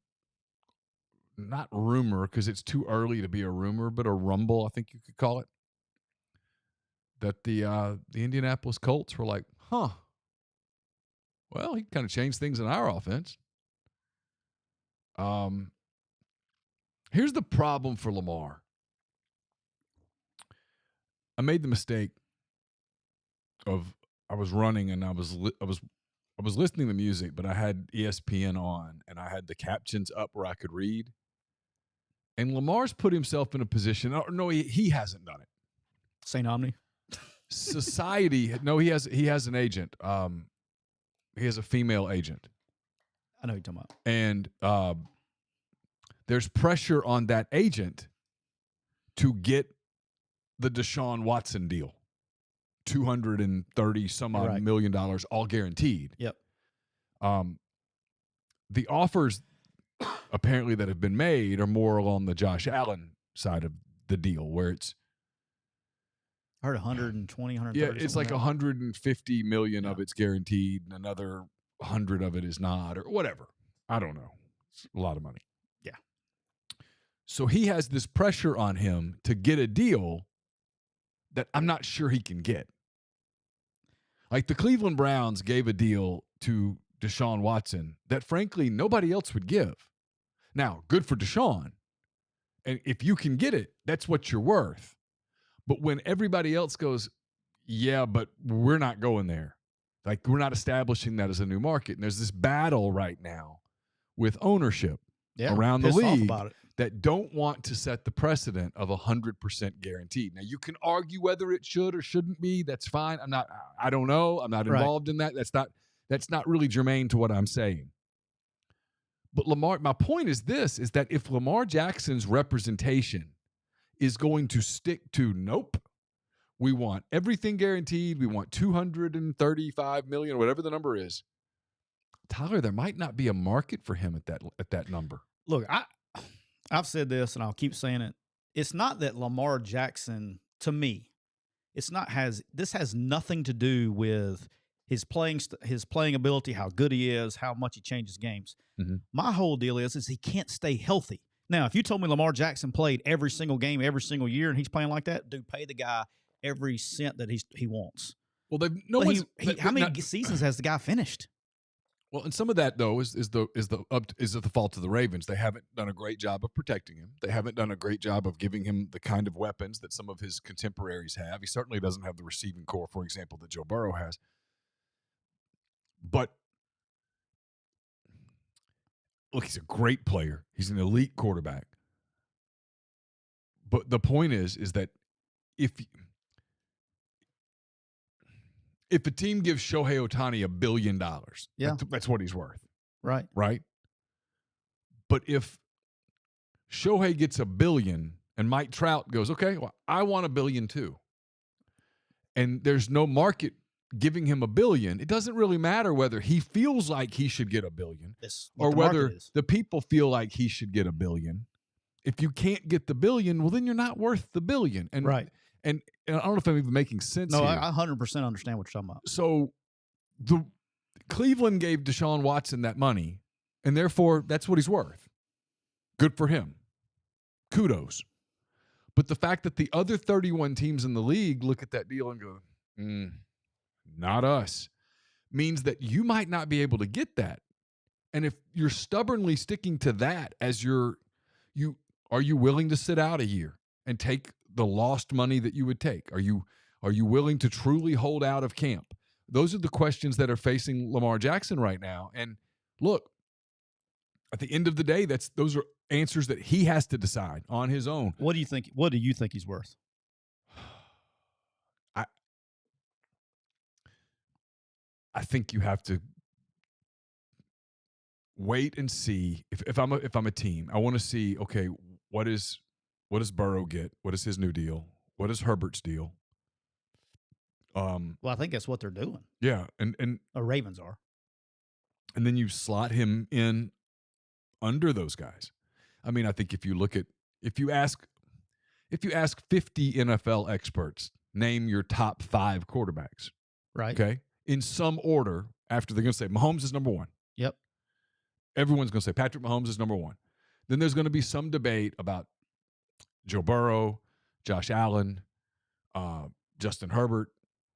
not rumor because it's too early to be a rumor, but a rumble, I think you could call it, that the Indianapolis Colts were like, well, he kind of changed things in our offense. Here's the problem for Lamar. I made the mistake of I was running and I was listening to music, but I had ESPN on and I had the captions up where I could read. And Lamar's put himself in a position. No, he hasn't done it. St. Omni. Society. No, he has an agent. He has a female agent. I know what you're talking about. And there's pressure on that agent to get the Deshaun Watson deal. $230 some odd million, all guaranteed. Yep. The offers apparently that have been made are more along the Josh Allen side of the deal, where it's I heard 120, 130. Yeah, it's like 150 million of it's guaranteed, and another 100 of it is not, or whatever. I don't know. It's a lot of money. Yeah. So he has this pressure on him to get a deal that I'm not sure he can get. Like the Cleveland Browns gave a deal to Deshaun Watson that, frankly, nobody else would give. Now, good for Deshaun. And if you can get it, that's what you're worth. But when everybody else goes, yeah, but we're not going there. Like, we're not establishing that as a new market. And there's this battle right now with ownership around the league that don't want to set the precedent of 100% guaranteed. Now, you can argue whether it should or shouldn't be. That's fine. I don't know. I'm not involved in that. That's not really germane to what I'm saying. But my point is this, is that if Lamar Jackson's representation is going to stick to, nope, we want everything guaranteed, we want $235 million, whatever the number is, Tyler, there might not be a market for him at that number. Look, I've said this and I'll keep saying it. It's not that Lamar Jackson, to me, this has nothing to do with his playing ability, how good he is, how much he changes games. Mm-hmm. My whole deal is he can't stay healthy. Now, if you told me Lamar Jackson played every single game, every single year, and he's playing like that, dude, pay the guy every cent that he wants. Well, how many seasons has the guy finished? Well, and some of that though is the fault of the Ravens. They haven't done a great job of protecting him. They haven't done a great job of giving him the kind of weapons that some of his contemporaries have. He certainly doesn't have the receiving core, for example, that Joe Burrow has. But look, he's a great player. He's an elite quarterback. But the point is that if a team gives Shohei Ohtani $1 billion, that's what he's worth. Right. Right? But if Shohei gets $1 billion and Mike Trout goes, okay, well, I want $1 billion too, and there's no market giving him $1 billion, it doesn't really matter whether he feels like he should get $1 billion or whether the people feel like he should get $1 billion. If you can't get the $1 billion, well, then you're not worth the $1 billion. And right. And I don't know if I'm even making sense here. No, I 100% understand what you're talking about. So Cleveland gave Deshaun Watson that money, and therefore that's what he's worth. Good for him. Kudos. But the fact that the other 31 teams in the league look at that deal and go, not us, means that you might not be able to get that. And if you're stubbornly sticking to that as are you willing to sit out a year and take the lost money that you would take? Are you willing to truly hold out of camp? Those are the questions that are facing Lamar Jackson right now. And look, at the end of the day, those are answers that he has to decide on his own. What do you think he's worth? I think you have to wait and see. If I'm a team, I want to see, okay, what does Burrow get? What is his new deal? What is Herbert's deal? Well, I think that's what they're doing. Yeah, and the Ravens are. And then you slot him in under those guys. I mean, I think if you ask 50 NFL experts, name your top 5 quarterbacks. Right. Okay. In some order, after they're going to say Mahomes is number 1. Yep. Everyone's going to say Patrick Mahomes is number 1. Then there's going to be some debate about Joe Burrow, Josh Allen, Justin Herbert,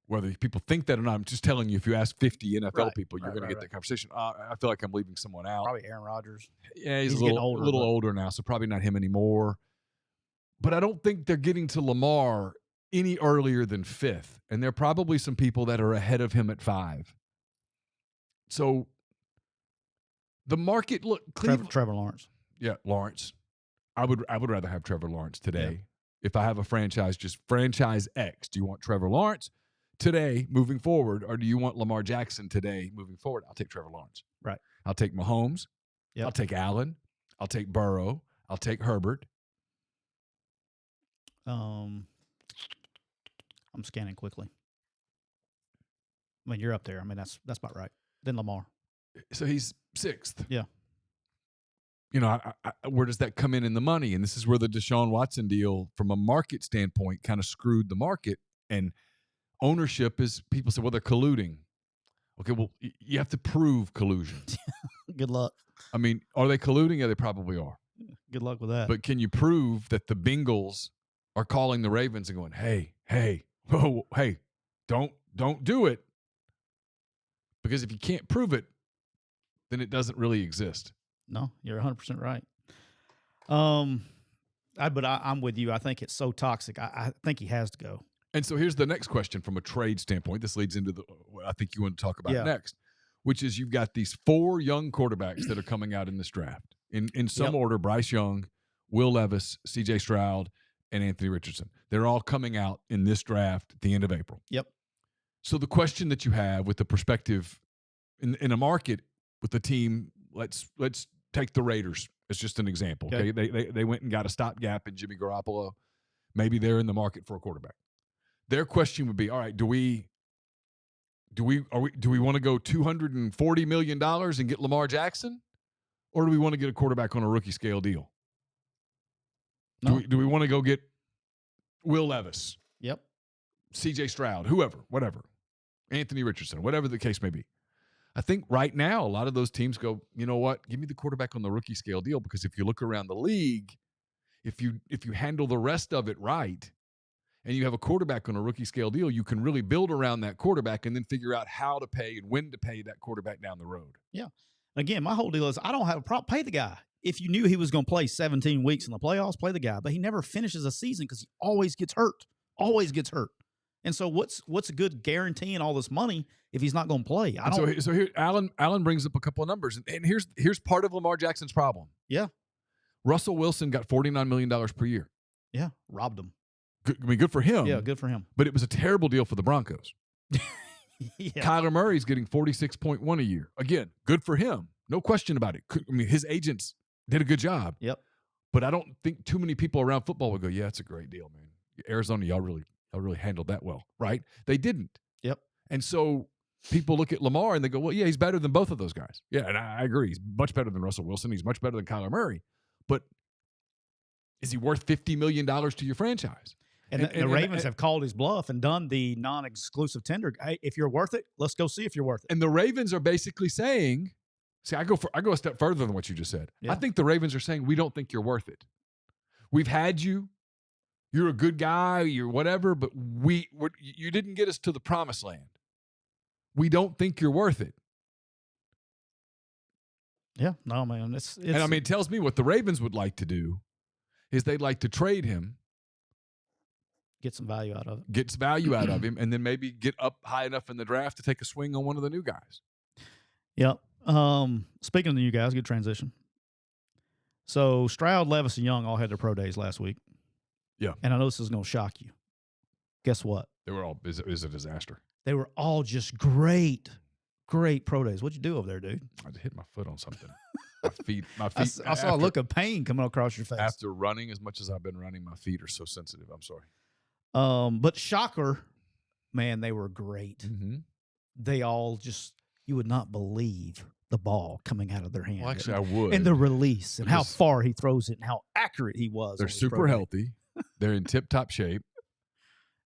whether people think that or not. I'm just telling you, if you ask 50 NFL people, you're going to get that conversation. I feel like I'm leaving someone out. Probably Aaron Rodgers. Yeah, he's a little older now, so probably not him anymore. But I don't think they're getting to Lamar any earlier than 5th. And there are probably some people that are ahead of him at 5. So the market, look, Trevor Lawrence. Yeah, Lawrence. I would rather have Trevor Lawrence today. Yeah. If I have a franchise, just franchise X. Do you want Trevor Lawrence today moving forward, or do you want Lamar Jackson today moving forward? I'll take Trevor Lawrence. Right. I'll take Mahomes. Yep. I'll take Allen. I'll take Burrow. I'll take Herbert. I'm scanning quickly. I mean, you're up there. I mean, that's about right. Then Lamar. So he's 6th. Yeah. You know, where does that come in the money? And this is where the Deshaun Watson deal, from a market standpoint, kind of screwed the market. And ownership is, people say, well, they're colluding. Okay, well, you have to prove collusion. Good luck. I mean, are they colluding? Yeah, they probably are. Good luck with that. But can you prove that the Bengals are calling the Ravens and going, hey, whoa, hey, don't do it? Because if you can't prove it, then it doesn't really exist. No, you're 100% right. But I'm with you. I think it's so toxic. I think he has to go. And so here's the next question from a trade standpoint. This leads into what I think you want to talk about next, which is you've got these 4 young quarterbacks that are coming out in this draft. In some order, Bryce Young, Will Levis, C.J. Stroud, and Anthony Richardson. They're all coming out in this draft at the end of April. Yep. So the question that you have with the perspective in a market with the team, let's take the Raiders as just an example. Okay, they went and got a stopgap in Jimmy Garoppolo. Maybe they're in the market for a quarterback. Their question would be, all right, do we want to go $240 million and get Lamar Jackson, or do we want to get a quarterback on a rookie scale deal? No. Do we want to go get Will Levis? Yep. C.J. Stroud, whoever, whatever, Anthony Richardson, whatever the case may be. I think right now a lot of those teams go, you know what, give me the quarterback on the rookie scale deal, because if you look around the league, if you handle the rest of it right, and you have a quarterback on a rookie scale deal, you can really build around that quarterback and then figure out how to pay and when to pay that quarterback down the road. Yeah. Again, my whole deal is I don't have a problem. Pay the guy. If you knew he was going to play 17 weeks in the playoffs, play the guy. But he never finishes a season because he always gets hurt. Always gets hurt. And so what's a good guarantee in all this money if he's not going to play? So here, Alan brings up a couple of numbers, and here's part of Lamar Jackson's problem. Yeah. Russell Wilson got $49 million per year. Yeah, robbed him. Good for him. Yeah, good for him. But it was a terrible deal for the Broncos. Yeah. Kyler Murray's getting $46.1 a year. Again, good for him. No question about it. His agents did a good job. Yep. But I don't think too many people around football would go, yeah, it's a great deal, man. Arizona, y'all really handled that well, right? They didn't. Yep. And so people look at Lamar and they go, well, yeah, he's better than both of those guys. Yeah, and I agree. He's much better than Russell Wilson. He's much better than Kyler Murray. But is he worth $50 million to your franchise? And the Ravens have called his bluff and done the non-exclusive tender. Hey, if you're worth it, let's go see if you're worth it. And the Ravens are basically saying, see, I go a step further than what you just said. Yeah. I think the Ravens are saying, we don't think you're worth it. We've had you. You're a good guy. You're whatever, but you didn't get us to the promised land. We don't think you're worth it. Yeah, no, man. And I mean, it tells me what the Ravens would like to do is they'd like to trade him. Get some value out of it. Gets value out of him, and then maybe get up high enough in the draft to take a swing on one of the new guys. Yep. Speaking of the new guys, good transition. So Stroud, Levis, and Young all had their pro days last week. Yeah. And I know this is going to shock you. Guess what? They were all is a disaster. They were all just great pro days. What'd you do over there, dude? I just hit my foot on something. My feet. I saw a look of pain coming across your face. After running as much as I've been running, my feet are so sensitive. I'm sorry. But shocker, man, they were great. Mm-hmm. They all just, you would not believe the ball coming out of their hand. Well, actually, I would. And the release and how far he throws it and how accurate he was. They're super healthy. They're in tip-top shape.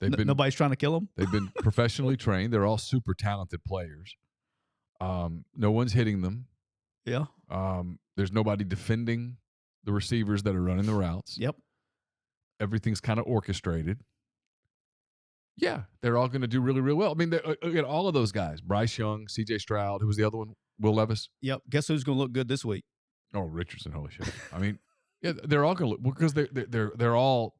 Nobody's trying to kill them. They've been professionally trained. They're all super talented players. No one's hitting them. Yeah. There's nobody defending the receivers that are running the routes. Yep. Everything's kind of orchestrated. Yeah, they're all going to do really, really well. I mean, again, all of those guys, Bryce Young, C.J. Stroud, who was the other one? Will Levis. Yep. Guess who's going to look good this week? Oh, Richardson. Holy shit. I mean, yeah, they're all going to look, because they're all,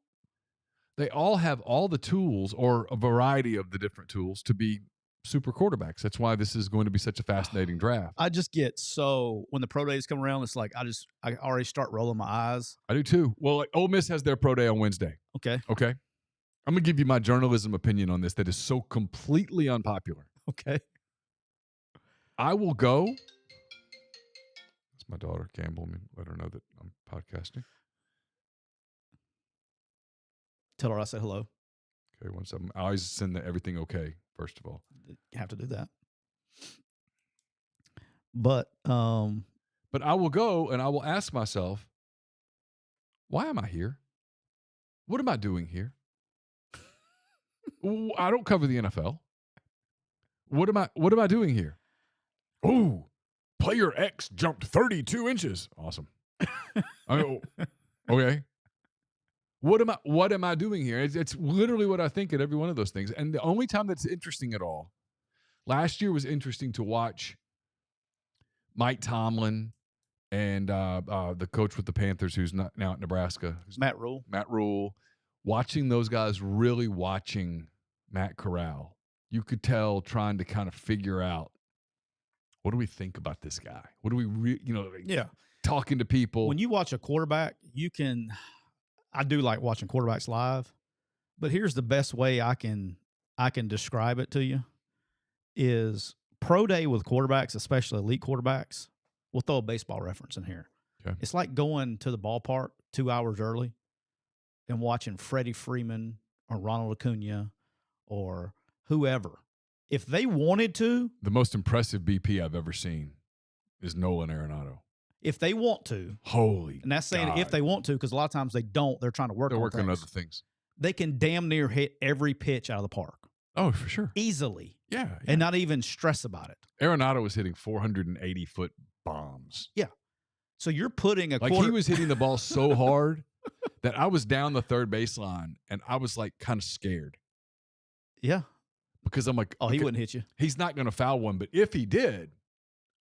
they all have all the tools, or a variety of the different tools, to be super quarterbacks. That's why this is going to be such a fascinating draft. I just get when the pro days come around, it's like I already start rolling my eyes. I do too. Well, like, Ole Miss has their pro day on Wednesday. Okay. I'm going to give you my journalism opinion on this that is so completely unpopular. Okay. I will go. It's my daughter, Campbell. Let her know that I'm podcasting. Tell her I said hello. Okay, 1 second. I always send everything okay, first of all. You have to do that. But I will go and I will ask myself, why am I here? What am I doing here? I don't cover the NFL. What am I doing here? Ooh, player X jumped 32 inches. Awesome. Okay. What am I doing here? It's literally what I think at every one of those things. And the only time that's interesting at all, last year was interesting to watch Mike Tomlin and the coach with the Panthers, who's now at Nebraska, Matt Rule. Watching those guys, really watching Matt Corral, you could tell trying to kind of figure out, what do we think about this guy? What do we Yeah. talking to people. When you watch a quarterback, I do like watching quarterbacks live, but here's the best way I can describe it to you is pro day with quarterbacks, especially elite quarterbacks. We'll throw a baseball reference in here. Okay. It's like going to the ballpark 2 hours early and watching Freddie Freeman or Ronald Acuna or whoever. If they wanted to. The most impressive BP I've ever seen is Nolan Arenado. If they want to. Holy And that's saying God. if they want to, because a lot of times they don't. They're trying to work They're on working on things. other things. They can damn near hit every pitch out of the park. Oh, for sure. Easily. Yeah. And not even stress about it. Arenado was hitting 480-foot bombs. Yeah. So you're putting a he was hitting the ball so hard that I was down the third baseline and I was like kind of scared. Yeah. Because I'm like, oh, he wouldn't hit you. He's not going to foul one, but if he did,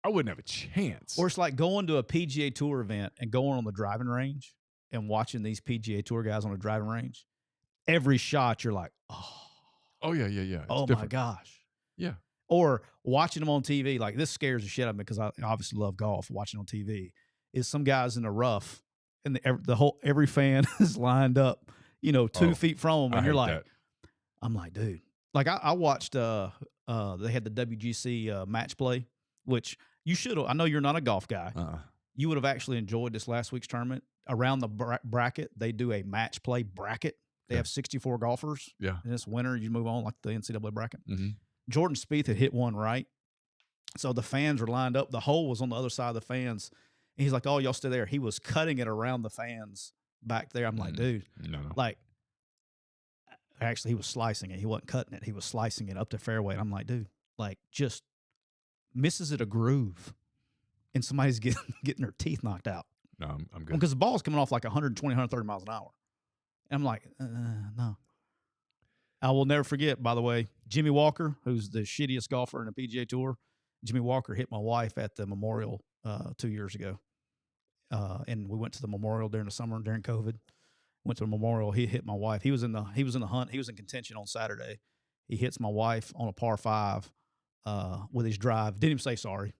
I wouldn't have a chance. Or it's like going to a PGA Tour event and going on the driving range and watching these PGA Tour guys on the driving range. Every shot, you're like, oh yeah. It's oh different. my gosh. Yeah. Or watching them on TV, like this scares the shit out of me because I obviously love golf. Watching on TV is some guys in the rough, and every fan is lined up, 2 feet from them, and you're like, I'm like, dude. Like I watched, they had the WGC match play, which you should have. I know you're not a golf guy. You would have actually enjoyed this last week's tournament. Around the bracket, they do a match play bracket. They have 64 golfers. Yeah. And this winner, you move on like the NCAA bracket. Mm-hmm. Jordan Spieth had hit one right. So the fans were lined up. The hole was on the other side of the fans. And he's like, oh, y'all stay there. He was cutting it around the fans back there. I'm like, dude. No. Like, actually, he was slicing it. He wasn't cutting it. He was slicing it up to fairway. And I'm like, dude, like, just misses it a groove. And somebody's getting their teeth knocked out. No, I'm good. Because the ball's coming off like 120, 130 miles an hour. And I'm like, no. I will never forget, by the way, Jimmy Walker, who's the shittiest golfer in the PGA Tour. Jimmy Walker hit my wife at the Memorial 2 years ago. And we went to the Memorial during the summer, during COVID. Went to the Memorial. He hit my wife. He was in the hunt. He was in contention on Saturday. He hits my wife on a par 5 with his drive. Didn't even say sorry.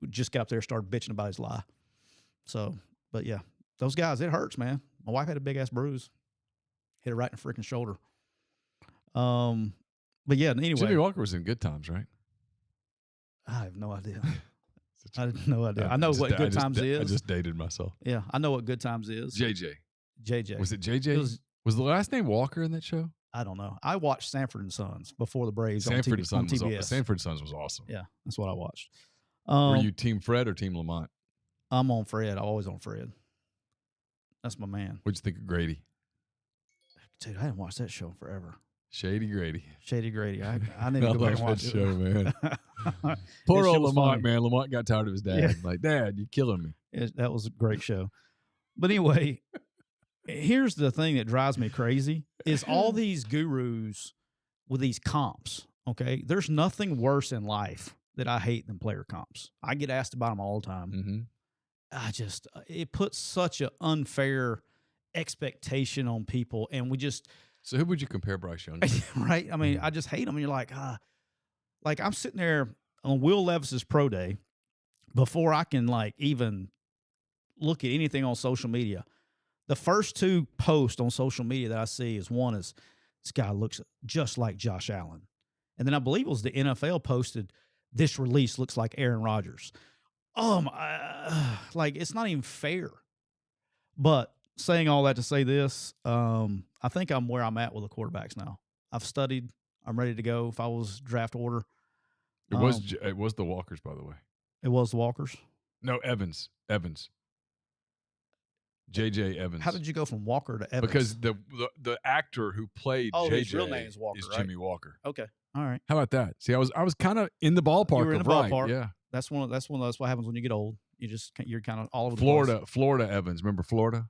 We just got up there and started bitching about his lie. So, but yeah, those guys, it hurts, man. My wife had a big-ass bruise. Hit her right in the freaking shoulder. But yeah, anyway. Jimmy Walker was in good times, right? I have no idea. I have no idea. I know what good times is. I just dated myself. Yeah, I know what good times is. JJ. Was it JJ? It was the last name Walker in that show? I don't know. I watched Sanford and Sons before the Braves on Sanford TBS. Sanford Sons was awesome. Yeah, that's what I watched. Were you Team Fred or Team Lamont? I'm on Fred. I'm always on Fred. That's my man. What'd you think of Grady? Dude, I hadn't watched that show in forever. Shady Grady. I need to go back and watch that show, man. Poor old Lamont, man. Lamont got tired of his dad. Yeah. Like, Dad, you're killing me. That was a great show. But anyway, here's the thing that drives me crazy is all these gurus with these comps, okay? There's nothing worse in life that I hate than player comps. I get asked about them all the time. Mm-hmm. It puts such an unfair expectation on people, and we just... So who would you compare Bryce Young to? Right? I mean, I just hate them. And you're like, like I'm sitting there on Will Levis's pro day before I can like even look at anything on social media. The first 2 posts on social media that I see is one is this guy looks just like Josh Allen. And then I believe it was the NFL posted this release looks like Aaron Rodgers. Like it's not even fair. But saying all that to say this, I think I'm where I'm at with the quarterbacks now. I've studied. I'm ready to go. If I was draft order, it was the Walkers, by the way. It was the Walkers. No, Evans. J.J. Evans. How did you go from Walker to Evans? Because the actor who played J.J. his real name is Walker, right? Jimmy Walker. Okay, all right. How about that? See, I was kind of in the ballpark. You were in the ballpark. Yeah. That's what happens when you get old. You're kind of all over the place. Florida Evans. Remember Florida?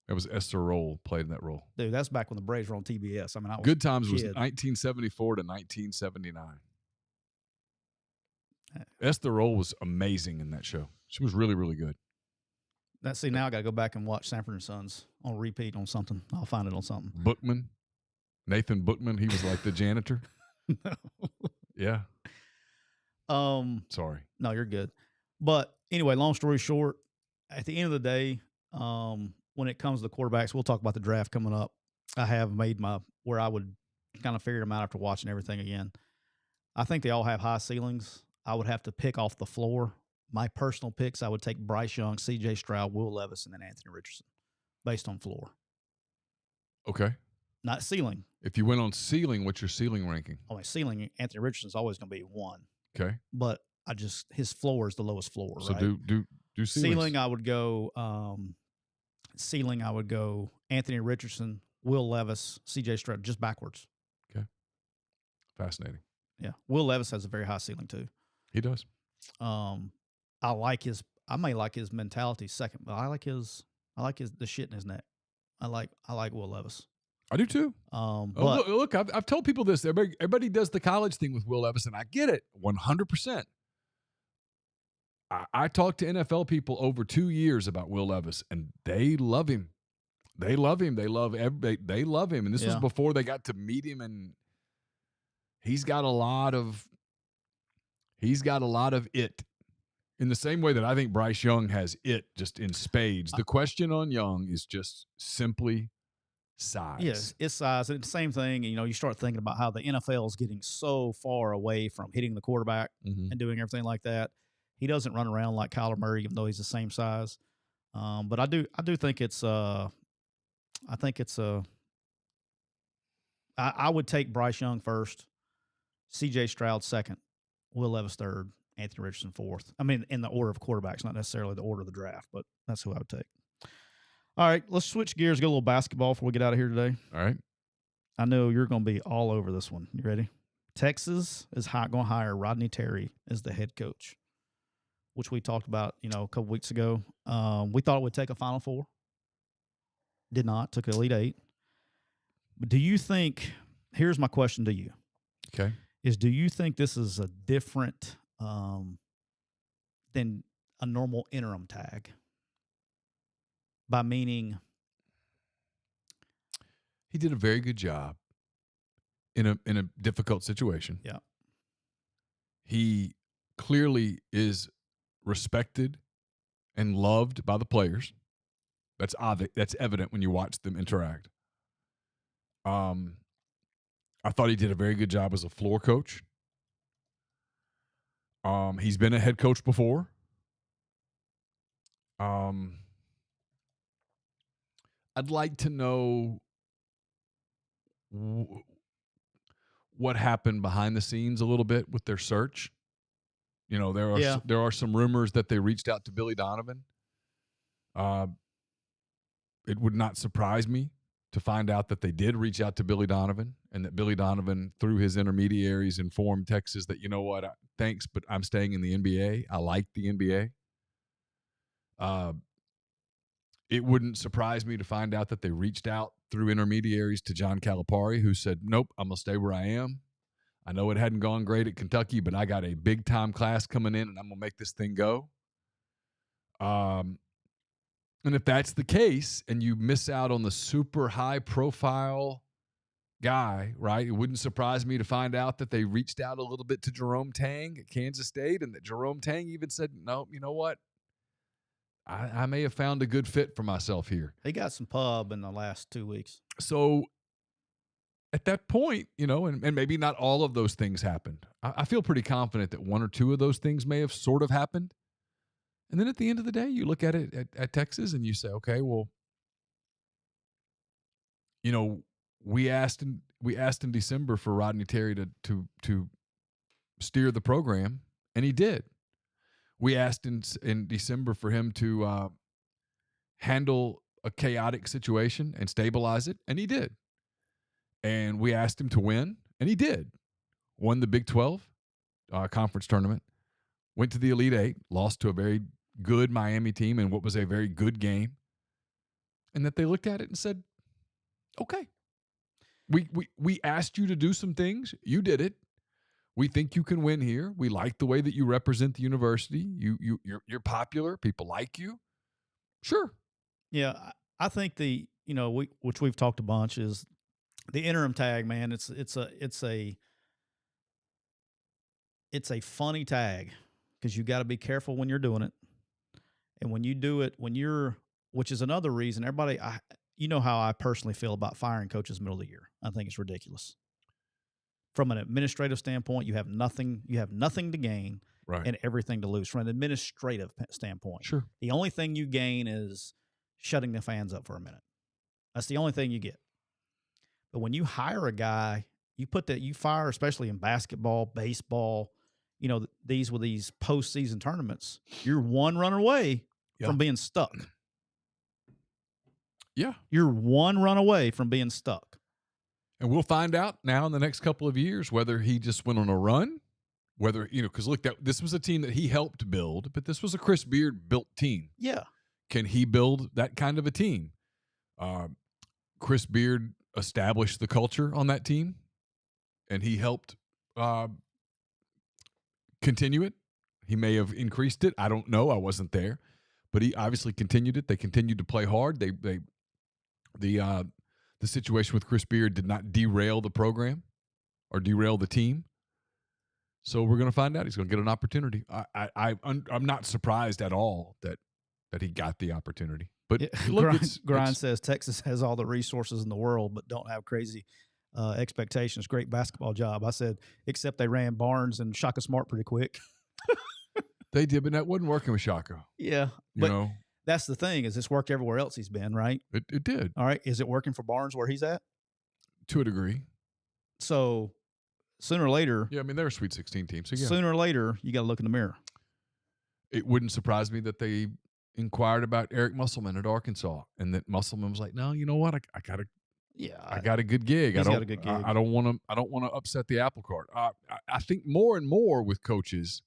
It was Esther Roll played in that role. Dude, that's back when the Braves were on TBS. I mean, Good Times was 1974 to 1979. Esther Roll was amazing in that show. She was really, really good. Now I got to go back and watch Sanford and Sons on repeat on something. I'll find it on something. Nathan Bookman, he was like the janitor. No. Yeah. Sorry. No, you're good. But anyway, long story short, at the end of the day, when it comes to the quarterbacks, we'll talk about the draft coming up. I have made where I would kind of figure them out after watching everything again. I think they all have high ceilings. I would have to pick off the floor. My personal picks, I would take Bryce Young, C.J. Stroud, Will Levis, and then Anthony Richardson, based on floor, Okay. not ceiling. If you went on ceiling, what's your ceiling ranking? Oh, my ceiling, Anthony Richardson's always going to be 1. Okay. But his floor is the lowest floor. So right? do ceilings. Ceiling, I would go. Anthony Richardson, Will Levis, C.J. Stroud, just backwards. Okay. Fascinating. Yeah, Will Levis has a very high ceiling too. He does. I may like his mentality second, but I like the shit in his neck. I like Will Levis. I do too. But look, I've told people this. Everybody does the college thing with Will Levis, and I get it 100%. I talked to NFL people over 2 years about Will Levis, and they love him. They love him. They love him. And this was before they got to meet him, and he's got a lot of it. In the same way that I think Bryce Young has it just in spades. The question on Young is just simply size. Yes, it's size. And it's the same thing. You start thinking about how the NFL is getting so far away from hitting the quarterback and doing everything like that. He doesn't run around like Kyler Murray, even though he's the same size. But I do think I would take Bryce Young first, C.J. Stroud second, Will Levis third, Anthony Richardson fourth. I mean, in the order of quarterbacks, not necessarily the order of the draft, but that's who I would take. All right, let's switch gears, get a little basketball before we get out of here today. All right. I know you're going to be all over this one. You ready? Texas is going to hire Rodney Terry as the head coach, which we talked about, a couple weeks ago. We thought it would take a Final Four. Did not. Took an Elite Eight. But do you think – here's my question to you. Okay. Do you think this is a different than a normal interim tag? By meaning – he did a very good job in a difficult situation. Yeah. He clearly is respected and loved by the players. That's obvious. That's evident when you watch them interact. I thought he did a very good job as a floor coach. He's been a head coach before. I'd like to know what happened behind the scenes a little bit with their search. There are some rumors that they reached out to Billy Donovan. It would not surprise me to find out that they did reach out to Billy Donovan, and that Billy Donovan, through his intermediaries, informed Texas that, thanks, but I'm staying in the NBA. I like the NBA. It wouldn't surprise me to find out that they reached out through intermediaries to John Calipari, who said, nope, I'm going to stay where I am. I know it hadn't gone great at Kentucky, but I got a big-time class coming in, and I'm going to make this thing go. And if that's the case, and you miss out on the super high-profile guy, right, it wouldn't surprise me to find out that they reached out a little bit to Jerome Tang at Kansas State, and that Jerome Tang even said, no, you know what? I may have found a good fit for myself here. He got some pub in the last 2 weeks. So at that point, and maybe not all of those things happened. I feel pretty confident that one or two of those things may have sort of happened. And then at the end of the day, you look at it at Texas and you say, okay, well, we asked in December for Rodney Terry to steer the program, and he did. We asked in December for him to handle a chaotic situation and stabilize it, and he did. And we asked him to win, and he did. Won the Big 12 conference tournament, went to the Elite Eight, lost to a very good Miami team in what was a very good game, and that they looked at it and said, okay, we asked you to do some things. You did it. We think you can win here. We like the way that you represent the university. You're popular. People like you. Sure. Yeah, I think which we've talked a bunch, is the interim tag, man. It's a funny tag, because you got to be careful when you're doing it. And when you do it, which is another reason, everybody, you know how I personally feel about firing coaches middle of the year. I think it's ridiculous. From an administrative standpoint, you have nothing to gain and everything to lose. From an administrative standpoint, sure, the only thing you gain is shutting the fans up for a minute. That's the only thing you get. But when you hire a guy, you fire, especially in basketball, baseball, with these postseason tournaments, you're one run away from being stuck. Yeah. You're one run away from being stuck. And we'll find out now in the next couple of years whether he just went on a run, whether, because look, this was a team that he helped build, but this was a Chris Beard built team. Yeah. Can he build that kind of a team? Chris Beard established the culture on that team, and he helped continue it. He may have increased it. I don't know. I wasn't there. But he obviously continued it. They continued to play hard. The situation with Chris Beard did not derail the program or derail the team. So we're going to find out. He's going to get an opportunity. I'm not surprised at all that he got the opportunity. But look, Grind says Texas has all the resources in the world, but don't have crazy expectations. Great basketball job. I said, except they ran Barnes and Shaka Smart pretty quick. They did, but that wasn't working with Shaka. Yeah, but that's the thing, is this worked everywhere else he's been, right? It did. All right. Is it working for Barnes where he's at? To a degree. So sooner or later. Yeah, I mean, they're a Sweet 16 team. So yeah. Sooner or later, you got to look in the mirror. It wouldn't surprise me that they inquired about Eric Musselman at Arkansas, and that Musselman was like, "No, you know what? I got a good gig. He's got a good gig. I don't want to upset the apple cart." I think more and more with coaches,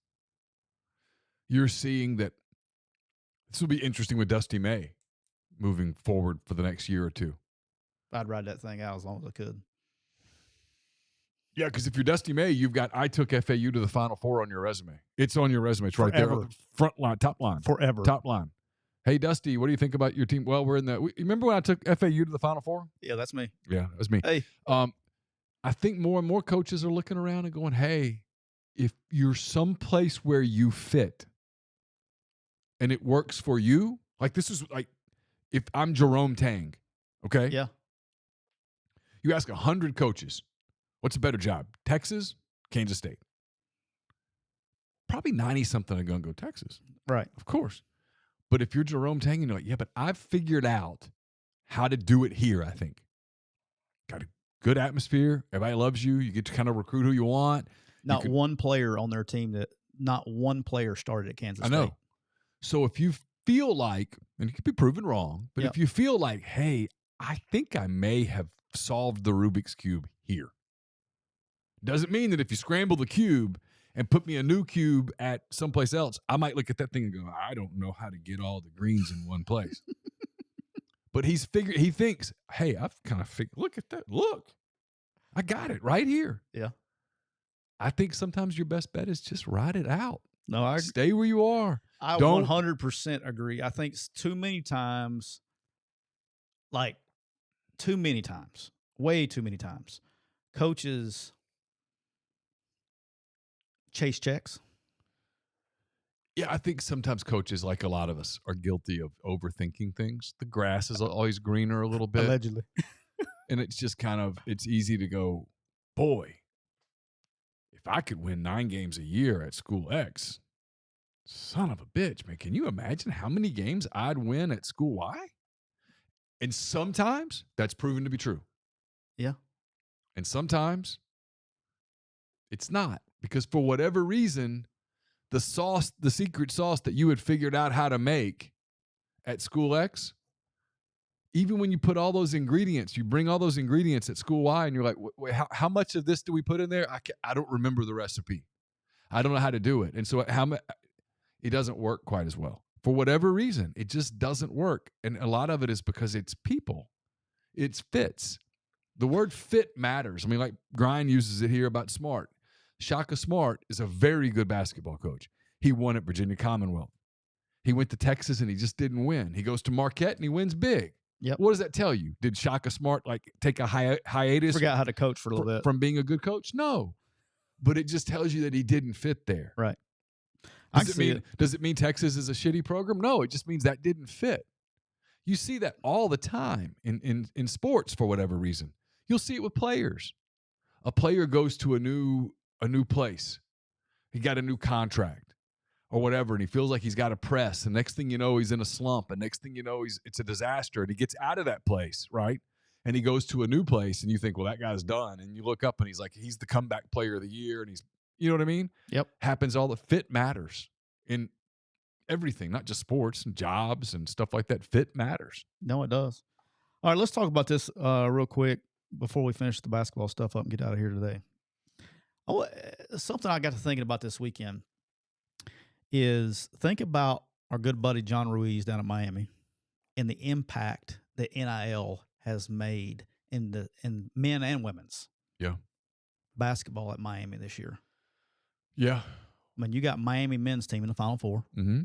you're seeing that this will be interesting with Dusty May moving forward for the next year or two. I'd ride that thing out as long as I could. Yeah, because if you're Dusty May, you've got I took FAU to the Final Four on your resume. It's on your resume. It's Forever. right there. Front line, top line. Forever. Top line. Hey, Dusty, what do you think about your team? Well, we're in the – remember when I took FAU to the Final Four? Yeah, that's me. Yeah, that was me. Hey. I think more and more coaches are looking around and going, hey, if you're someplace where you fit and it works for you, like this is like if I'm Jerome Tang, okay? Yeah. You ask 100 coaches, what's a better job, Texas, Kansas State? Probably 90-something are going to go Texas. Right. Of course. But if you're Jerome Tang, you're like, yeah, but I've figured out how to do it here, I think. Got a good atmosphere. Everybody loves you. You get to kind of recruit who you want. Not one player on their team not one player started at Kansas State. I know. So if you feel like, and you could be proven wrong, but if you feel like, hey, I think I may have solved the Rubik's Cube here. Doesn't mean that if you scramble the cube and put me a new cube at someplace else, I might look at that thing and go, I don't know how to get all the greens in one place. But he thinks, hey, I've kind of figured, look at that. Look, I got it right here. Yeah. I think sometimes your best bet is just ride it out. No, I stay where you are. I 100% agree. I think too many times, way too many times, coaches chase checks. Yeah, I think sometimes coaches, like a lot of us, are guilty of overthinking things. The grass is always greener a little bit. Allegedly. And it's just it's easy to go, boy, if I could win 9 games a year at School X, son of a bitch, man, can you imagine how many games I'd win at School Y? And sometimes that's proven to be true. Yeah. And sometimes it's not. Because for whatever reason, the secret sauce that you had figured out how to make at School X, even when you put all those ingredients, you bring all those ingredients at School Y and you're like, wait, how much of this do we put in there? I don't remember the recipe. I don't know how to do it. And so it doesn't work quite as well. For whatever reason, it just doesn't work. And a lot of it is because it's people. It's fits. The word fit matters. I mean, like Grind uses it here about Smart. Shaka Smart is a very good basketball coach. He won at Virginia Commonwealth. He went to Texas and he just didn't win. He goes to Marquette and he wins big. Yep. What does that tell you? Did Shaka Smart take a hiatus? Forgot how to coach for a little bit. From being a good coach? No. But it just tells you that he didn't fit there. Right. Does it mean Texas is a shitty program? No, it just means that didn't fit. You see that all the time in sports for whatever reason. You'll see it with players. A player goes to a new place. He got a new contract or whatever, and he feels like he's got to press. And next thing you know, he's in a slump. And next thing you know, it's a disaster. And he gets out of that place, right? And he goes to a new place, and you think, well, that guy's done. And you look up, and he's like, he's the comeback player of the year, and he's, you know what I mean? Yep. Happens all the fit matters in everything, not just sports and jobs and stuff like that. Fit matters. No, it does. All right, let's talk about this real quick before we finish the basketball stuff up and get out of here today. Something I got to thinking about this weekend is think about our good buddy John Ruiz down at Miami and the impact that NIL has made in men and women's basketball at Miami this year. Yeah. I mean, you got Miami men's team in the Final Four. Mm-hmm.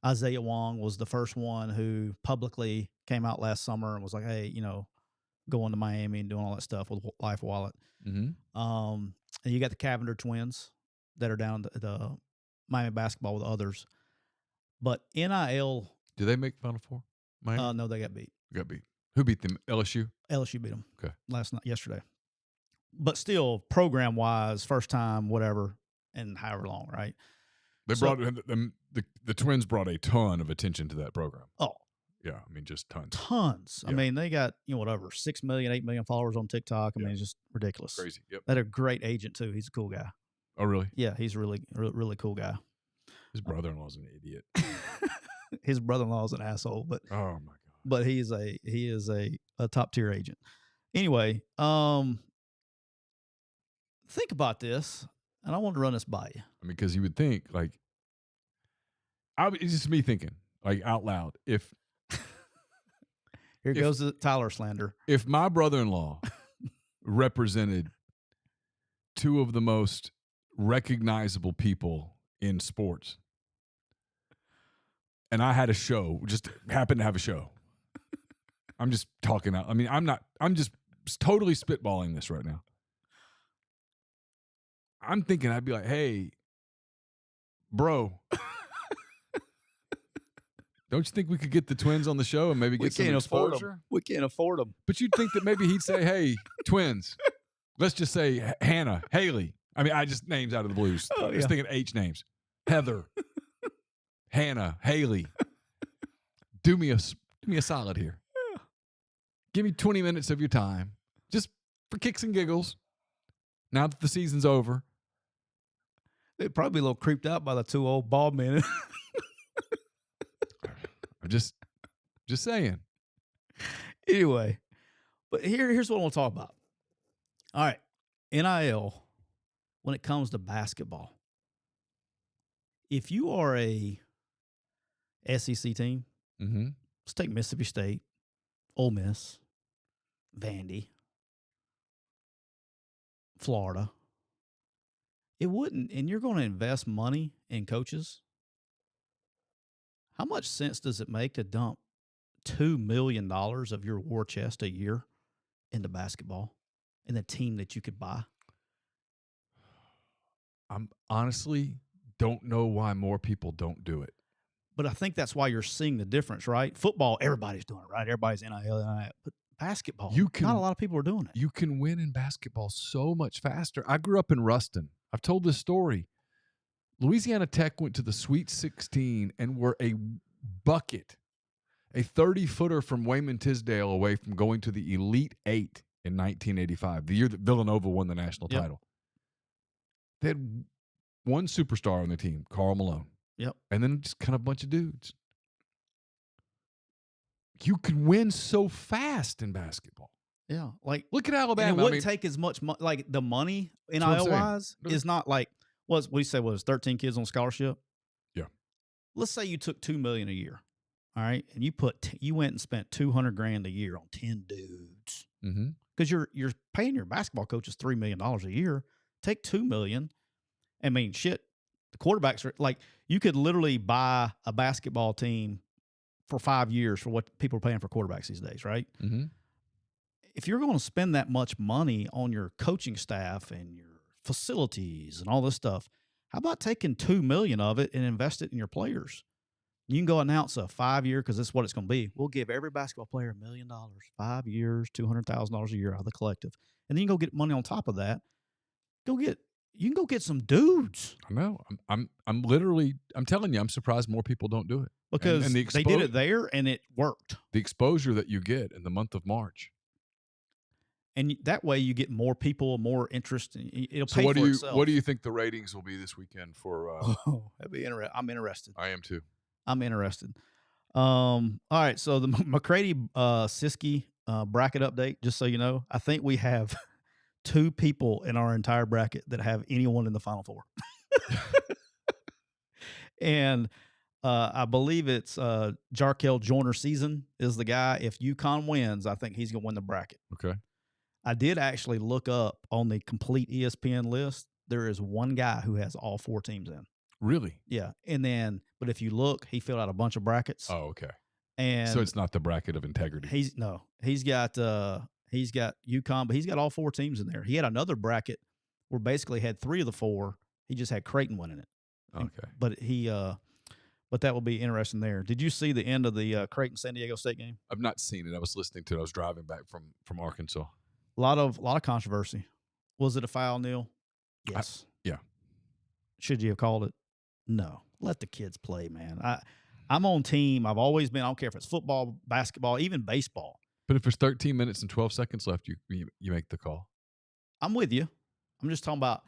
Isaiah Wong was the first one who publicly came out last summer and was like, hey, going to Miami and doing all that stuff with Life Wallet. Mm-hmm. And you got the Cavender twins that are down the Miami basketball with others. But NIL. Did they make Final Four? Miami? No, they got beat. Who beat them? LSU? LSU beat them. Okay. Yesterday. But still, program-wise, first time, whatever, and however long, right? They brought the twins brought a ton of attention to that program. Oh. Yeah, I mean, just tons. Yeah. I mean, they got, whatever, 6 million, 8 million followers on TikTok. I mean, it's just ridiculous. Crazy. Yep. They had a great agent, too. He's a cool guy. Oh, really? Yeah, he's a really, really cool guy. His brother-in-law's an idiot. His brother-in-law is an asshole, but oh my god! But he is a top-tier agent. Anyway, think about this, and I want to run this by you. I mean, because you would think it's just me thinking out loud. If here goes the Tyler slander. If my brother-in-law represented two of the most recognizable people in sports, and I had a show, just happened to have a show. I'm just talking out. I mean, I'm just totally spitballing this right now. I'm thinking I'd be like, hey, bro, don't you think we could get the twins on the show and maybe get some exposure? We can't afford them. But you'd think that maybe he'd say, hey, twins, let's just say Hannah, Haley. I mean, I just names out of the blues. I was thinking H names. Heather, Hannah, Haley. Do me a solid here. Yeah. Give me 20 minutes of your time, just for kicks and giggles. Now that the season's over, they'd probably be a little creeped out by the two old bald men. I'm just saying. Anyway, but here's what we'll talk about. All right, NIL. When it comes to basketball, if you are a SEC team, let's take Mississippi State, Ole Miss, Vandy, Florida, it wouldn't, and you're going to invest money in coaches, how much sense does it make to dump $2 million of your war chest a year into basketball and the team that you could buy? I'm honestly don't know why more people don't do it. But I think that's why you're seeing the difference, right? Football, everybody's doing it, right? Everybody's NIL. But basketball, not a lot of people are doing it. You can win in basketball so much faster. I grew up in Ruston. I've told this story. Louisiana Tech went to the Sweet 16 and were a bucket, a 30-footer from Wayman Tisdale away from going to the Elite Eight in 1985, the year that Villanova won the national title. They had one superstar on the team, Karl Malone. Yep. And then just kind of a bunch of dudes. You can win so fast in basketball. Yeah. Like, look at Alabama. It wouldn't take as much money. Like, the money NIL-wise is not like, what you say was 13 kids on scholarship? Yeah. Let's say you took $2 million a year. All right. And you went and spent $200,000 a year on 10 dudes. Because you're paying your basketball coaches $3 million a year. Take $2 million. I mean, shit, the quarterbacks are like, you could literally buy a basketball team for 5 years for what people are paying for quarterbacks these days, right? If you're going to spend that much money on your coaching staff and your facilities and all this stuff, How about taking $2 million of it and invest it in your players? You can go announce a 5-year, because this is what it's going to be. We'll give every basketball player $1 million, 5 years, $200,000 a year out of the collective, and then you can go get money on top of that. You can go get some dudes. I know. I'm literally. I'm telling you, I'm surprised more people don't do it because and they did it there and it worked. The exposure that you get in the month of March. And that way you get more people, more interest. It'll so pay what for do you itself. What do you think the ratings will be this weekend for? That'd be interesting. I'm interested. I am too. I'm interested. All right. So the McCready Siskey bracket update. Just so you know, I think we have 2 people in our entire bracket that have anyone in the Final Four, and I believe it's Jarkel Joyner Season is the guy. If UConn wins, I think he's gonna win the bracket. Okay. I did actually look up on the complete ESPN list. There is one guy who has all 4 teams in. Really? Yeah. And then, but if you look, he filled out a bunch of brackets. Oh, okay. And so it's not the bracket of integrity. He's got UConn, but he's got all 4 teams in there. He had another bracket where basically had 3 of the 4. He just had Creighton winning it. Okay. But that will be interesting there. Did you see the end of the Creighton San Diego State game? I've not seen it. I was listening to it. I was driving back from Arkansas. A lot of controversy. Was it a foul, Neal? Yes. Yeah. Should you have called it? No. Let the kids play, man. I'm on team. I've always been. I don't care if it's football, basketball, even baseball. But if there's 13 minutes and 12 seconds left, you make the call. I'm with you. I'm just talking about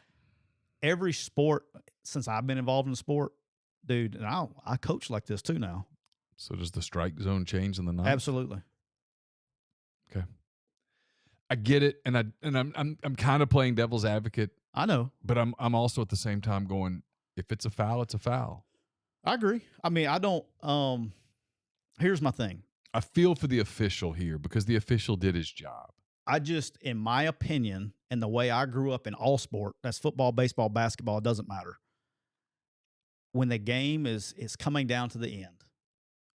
every sport since I've been involved in the sport, dude. And I coach like this too now. So does the strike zone change in the ninth? Absolutely. Okay. I get it, and I'm kind of playing devil's advocate. I know, but I'm also at the same time going, if it's a foul, it's a foul. I agree. I mean, I don't. Here's my thing. I feel for the official here because the official did his job. I just, in my opinion, and the way I grew up in all sport, that's football, baseball, basketball, it doesn't matter. When the game is coming down to the end,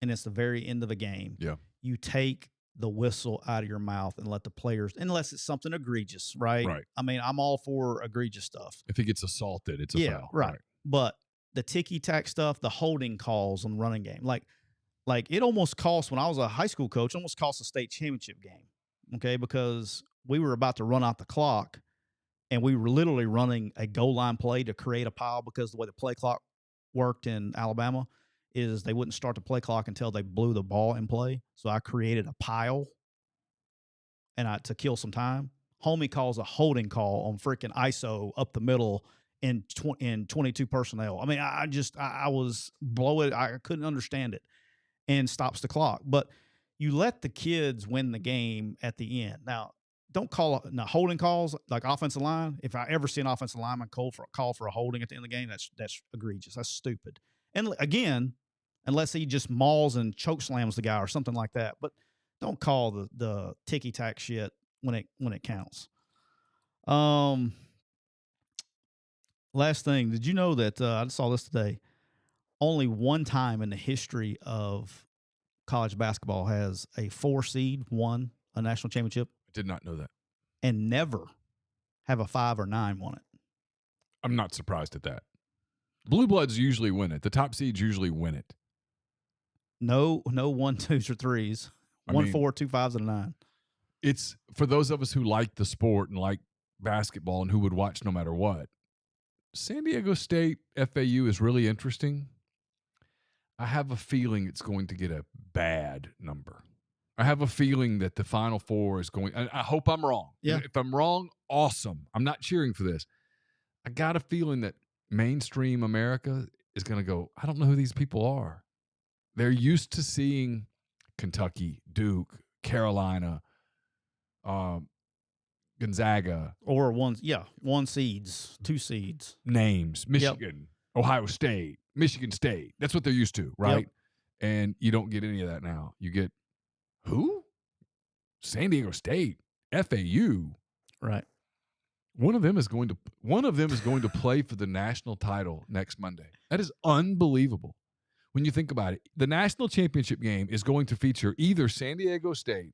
and it's the very end of a game, yeah, you take the whistle out of your mouth and let the players, unless it's something egregious, right? Right. I mean, I'm all for egregious stuff. If he gets assaulted, it's a foul. Right. But the ticky-tack stuff, the holding calls on the running game, like it almost cost, when I was a high school coach, almost cost a state championship game, okay? Because we were about to run out the clock, and we were literally running a goal line play to create a pile, because the way the play clock worked in Alabama is they wouldn't start the play clock until they blew the ball in play. So I created a pile to kill some time. Homie calls a holding call on freaking ISO up the middle in 22 personnel. I mean, I was blowing. I couldn't understand it, and stops the clock. But you let the kids win the game at the end. Now, don't call holding calls like offensive line. If I ever see an offensive lineman call for a holding at the end of the game, that's egregious. That's stupid. And again, unless he just mauls and choke slams the guy or something like that. But don't call the ticky tack shit when it counts. Last thing, did you know that I saw this today? Only one time in the history of college basketball has a 4 seed won a national championship. I did not know that. And never have a 5 or 9 won it. I'm not surprised at that. Blue Bloods usually win it. The top seeds usually win it. No 1, 2s, or 3s. 1, 4, 2 5s, and a 9. It's for those of us who like the sport and like basketball and who would watch no matter what. San Diego State FAU is really interesting. I have a feeling it's going to get a bad number. I have a feeling that the Final Four is going. I hope I'm wrong. Yeah. If I'm wrong, awesome. I'm not cheering for this. I got a feeling that mainstream America is going to go, I don't know who these people are. They're used to seeing Kentucky, Duke, Carolina, Gonzaga. Or 1 seeds, 2 seeds. Names, Michigan, Ohio State, Michigan State. That's what they're used to, right? Yep. And you don't get any of that now. You get who? San Diego State, FAU. Right. One of them is going to play for the national title next Monday. That is unbelievable. When you think about it, the national championship game is going to feature either San Diego State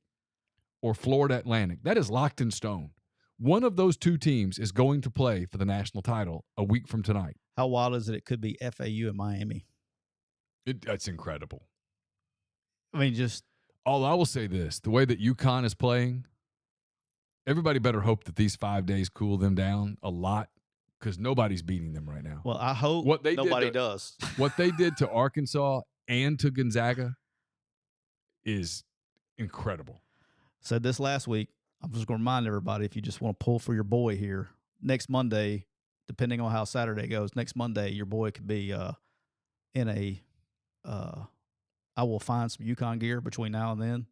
or Florida Atlantic. That is locked in stone. One of those 2 teams is going to play for the national title a week from tonight. How wild is it? It could be FAU in Miami. That's incredible. I mean, just I will say this: the way that UConn is playing, everybody better hope that these 5 days cool them down a lot, because nobody's beating them right now. well, I hope nobody does. What they did to Arkansas and to Gonzaga is incredible. Said this last week. I'm just going to remind everybody, if you just want to pull for your boy here, next Monday, depending on how Saturday goes, next Monday, your boy could be in a I will find some UConn gear between now and then.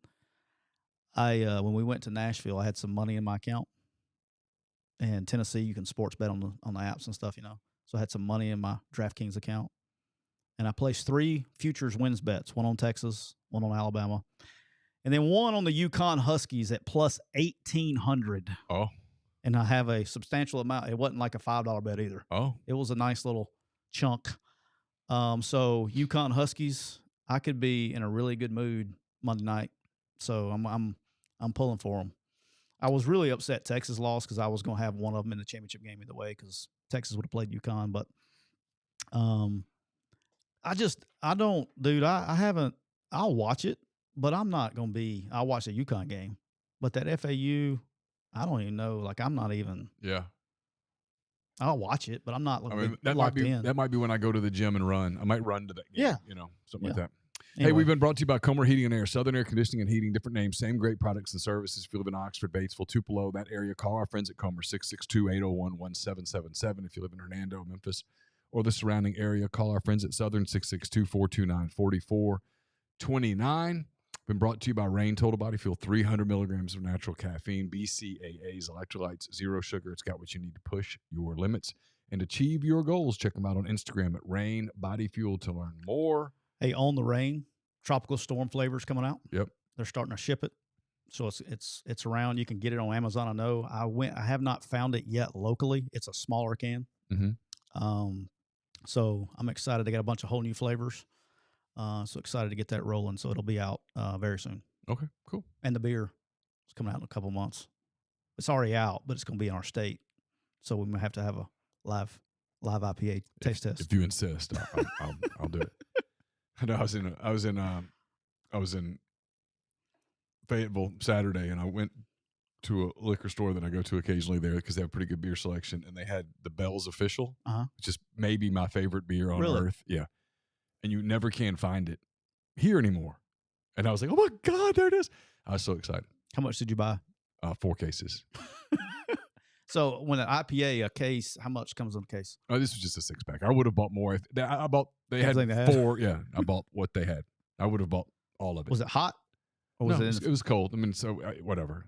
When we went to Nashville, I had some money in my account. And Tennessee, you can sports bet on the apps and stuff, So I had some money in my DraftKings account. And I placed 3 futures wins bets, one on Texas, one on Alabama, and then one on the UConn Huskies at plus 1,800. Oh. And I have a substantial amount. It wasn't like a $5 bet either. Oh. It was a nice little chunk. So UConn Huskies, I could be in a really good mood Monday night. So I'm pulling for them. I was really upset Texas lost because I was going to have one of them in the championship game either way because Texas would have played UConn. But I haven't. I'll watch it, but I'm not going to be. I'll watch the UConn game. But that FAU, I don't even know. Like, I'm not even. Yeah. I'll watch it, but I'm not that locked in. That might be when I go to the gym and run. I might run to that game. Yeah. Something like that. Anyway. Hey, we've been brought to you by Comer Heating and Air, Southern Air Conditioning and Heating, different names, same great products and services. If you live in Oxford, Batesville, Tupelo, that area, call our friends at Comer, 662-801-1777. If you live in Hernando, Memphis, or the surrounding area, call our friends at Southern, 662-429-4429. Been brought to you by Rain Total Body Fuel, 300 milligrams of natural caffeine, BCAAs, electrolytes, zero sugar. It's got what you need to push your limits and achieve your goals. Check them out on Instagram at Rain Body Fuel to learn more. Hey, On the Rain, tropical storm flavors coming out. Yep. They're starting to ship it. So it's around. You can get it on Amazon. I know. I have not found it yet locally. It's a smaller can. Mm-hmm. So I'm excited to get a bunch of whole new flavors. So excited to get that rolling. So it'll be out very soon. Okay, cool. And the beer is coming out in a couple months. It's already out, but it's going to be in our state. So we might have to have a live IPA taste test. If you insist, I'll do it. I know I was in Fayetteville Saturday, and I went to a liquor store that I go to occasionally there because they have a pretty good beer selection, and they had the Bell's Official, which is maybe my favorite beer on earth. Yeah, and you never can find it here anymore. And I was like, oh my God, there it is! I was so excited. How much did you buy? 4 cases. So when an IPA, a case, how much comes in a case? Oh, this was just a 6-pack. I would have bought more. They had 4. Yeah, I bought what they had. I would have bought all of it. Was it hot? Or was it was cold. I mean, so whatever.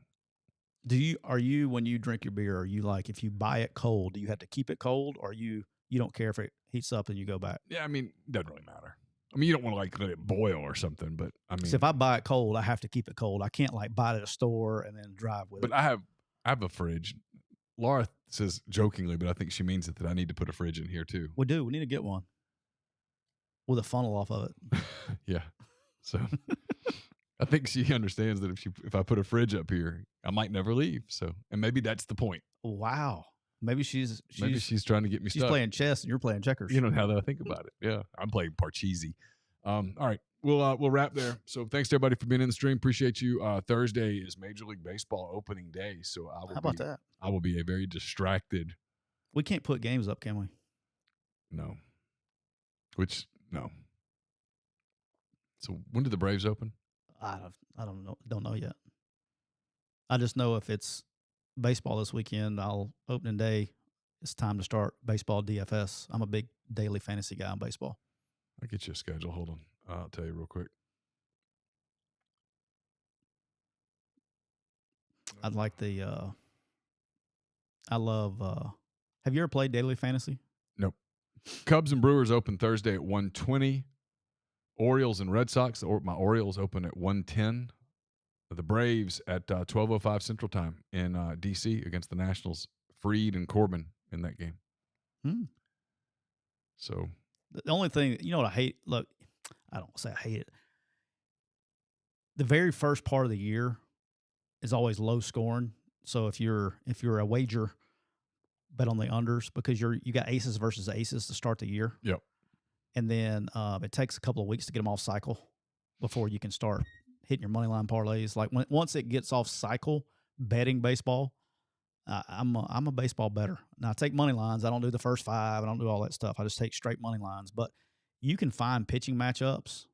Are you when you drink your beer, are you like, if you buy it cold, do you have to keep it cold, or you don't care if it heats up and you go back? Yeah, I mean, it doesn't really matter. I mean, you don't want to like let it boil or something, but I mean, so if I buy it cold, I have to keep it cold. I can't like buy it at a store and then drive with it. But I have a fridge. Laura says jokingly, but I think she means it, that I need to put a fridge in here too. We do. We need to get one with a funnel off of it. Yeah. So I think she understands that if I put a fridge up here, I might never leave. So, and maybe that's the point. Wow. Maybe she's trying to get me she's stuck. playing chess and you're playing checkers. You know how that I think about it. Yeah. I'm playing Parcheesi. All right. We'll wrap there. So thanks to everybody for being in the stream. Appreciate you. Thursday is Major League Baseball opening day. So how about that? I will be a very distracted. We can't put games up, can we? No. No. So when do the Braves open? I don't know. Don't know yet. I just know if it's baseball this weekend, opening day, it's time to start baseball DFS. I'm a big daily fantasy guy on baseball. I'll get you a schedule. Hold on. I'll tell you real quick. I'd like I love, have you ever played daily fantasy? Nope. Cubs and Brewers open Thursday at 1:20. Orioles and Red Sox, my Orioles open at 1:10. The Braves at 12:05 Central Time in D.C. against the Nationals. Fried and Corbin in that game. So the only thing, what I hate, look, I don't say I hate it. The very first part of the year is always low scoring. So if you're a wager bet on the unders because you got aces versus aces to start the year. Yep. And then it takes a couple of weeks to get them off cycle before you can start hitting your money line parlays. Like once it gets off cycle, betting baseball, I'm a baseball bettor. Now I take money lines. I don't do the first 5. I don't do all that stuff. I just take straight money lines. But you can find pitching matchups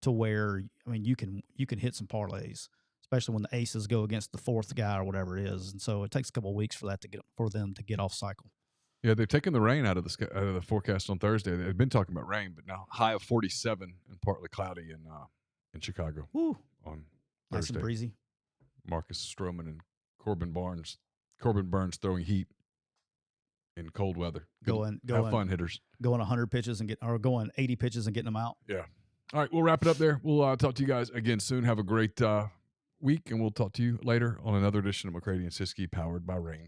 to where you can hit some parlays, especially when the aces go against the 4th guy or whatever it is. And so it takes a couple of weeks for them to get off cycle. Yeah, they're taking the rain out of the forecast on Thursday. They've been talking about rain, but now high of 47 and partly cloudy in Chicago. Woo. On Nice Thursday. and breezy. Marcus Stroman and Corbin Burns throwing heat in cold weather. Have fun, hitters. Going 100 pitches going 80 pitches and getting them out. Yeah. All right, we'll wrap it up there. We'll talk to you guys again soon. Have a great week, and we'll talk to you later on another edition of McCready and Siskey, powered by Rain.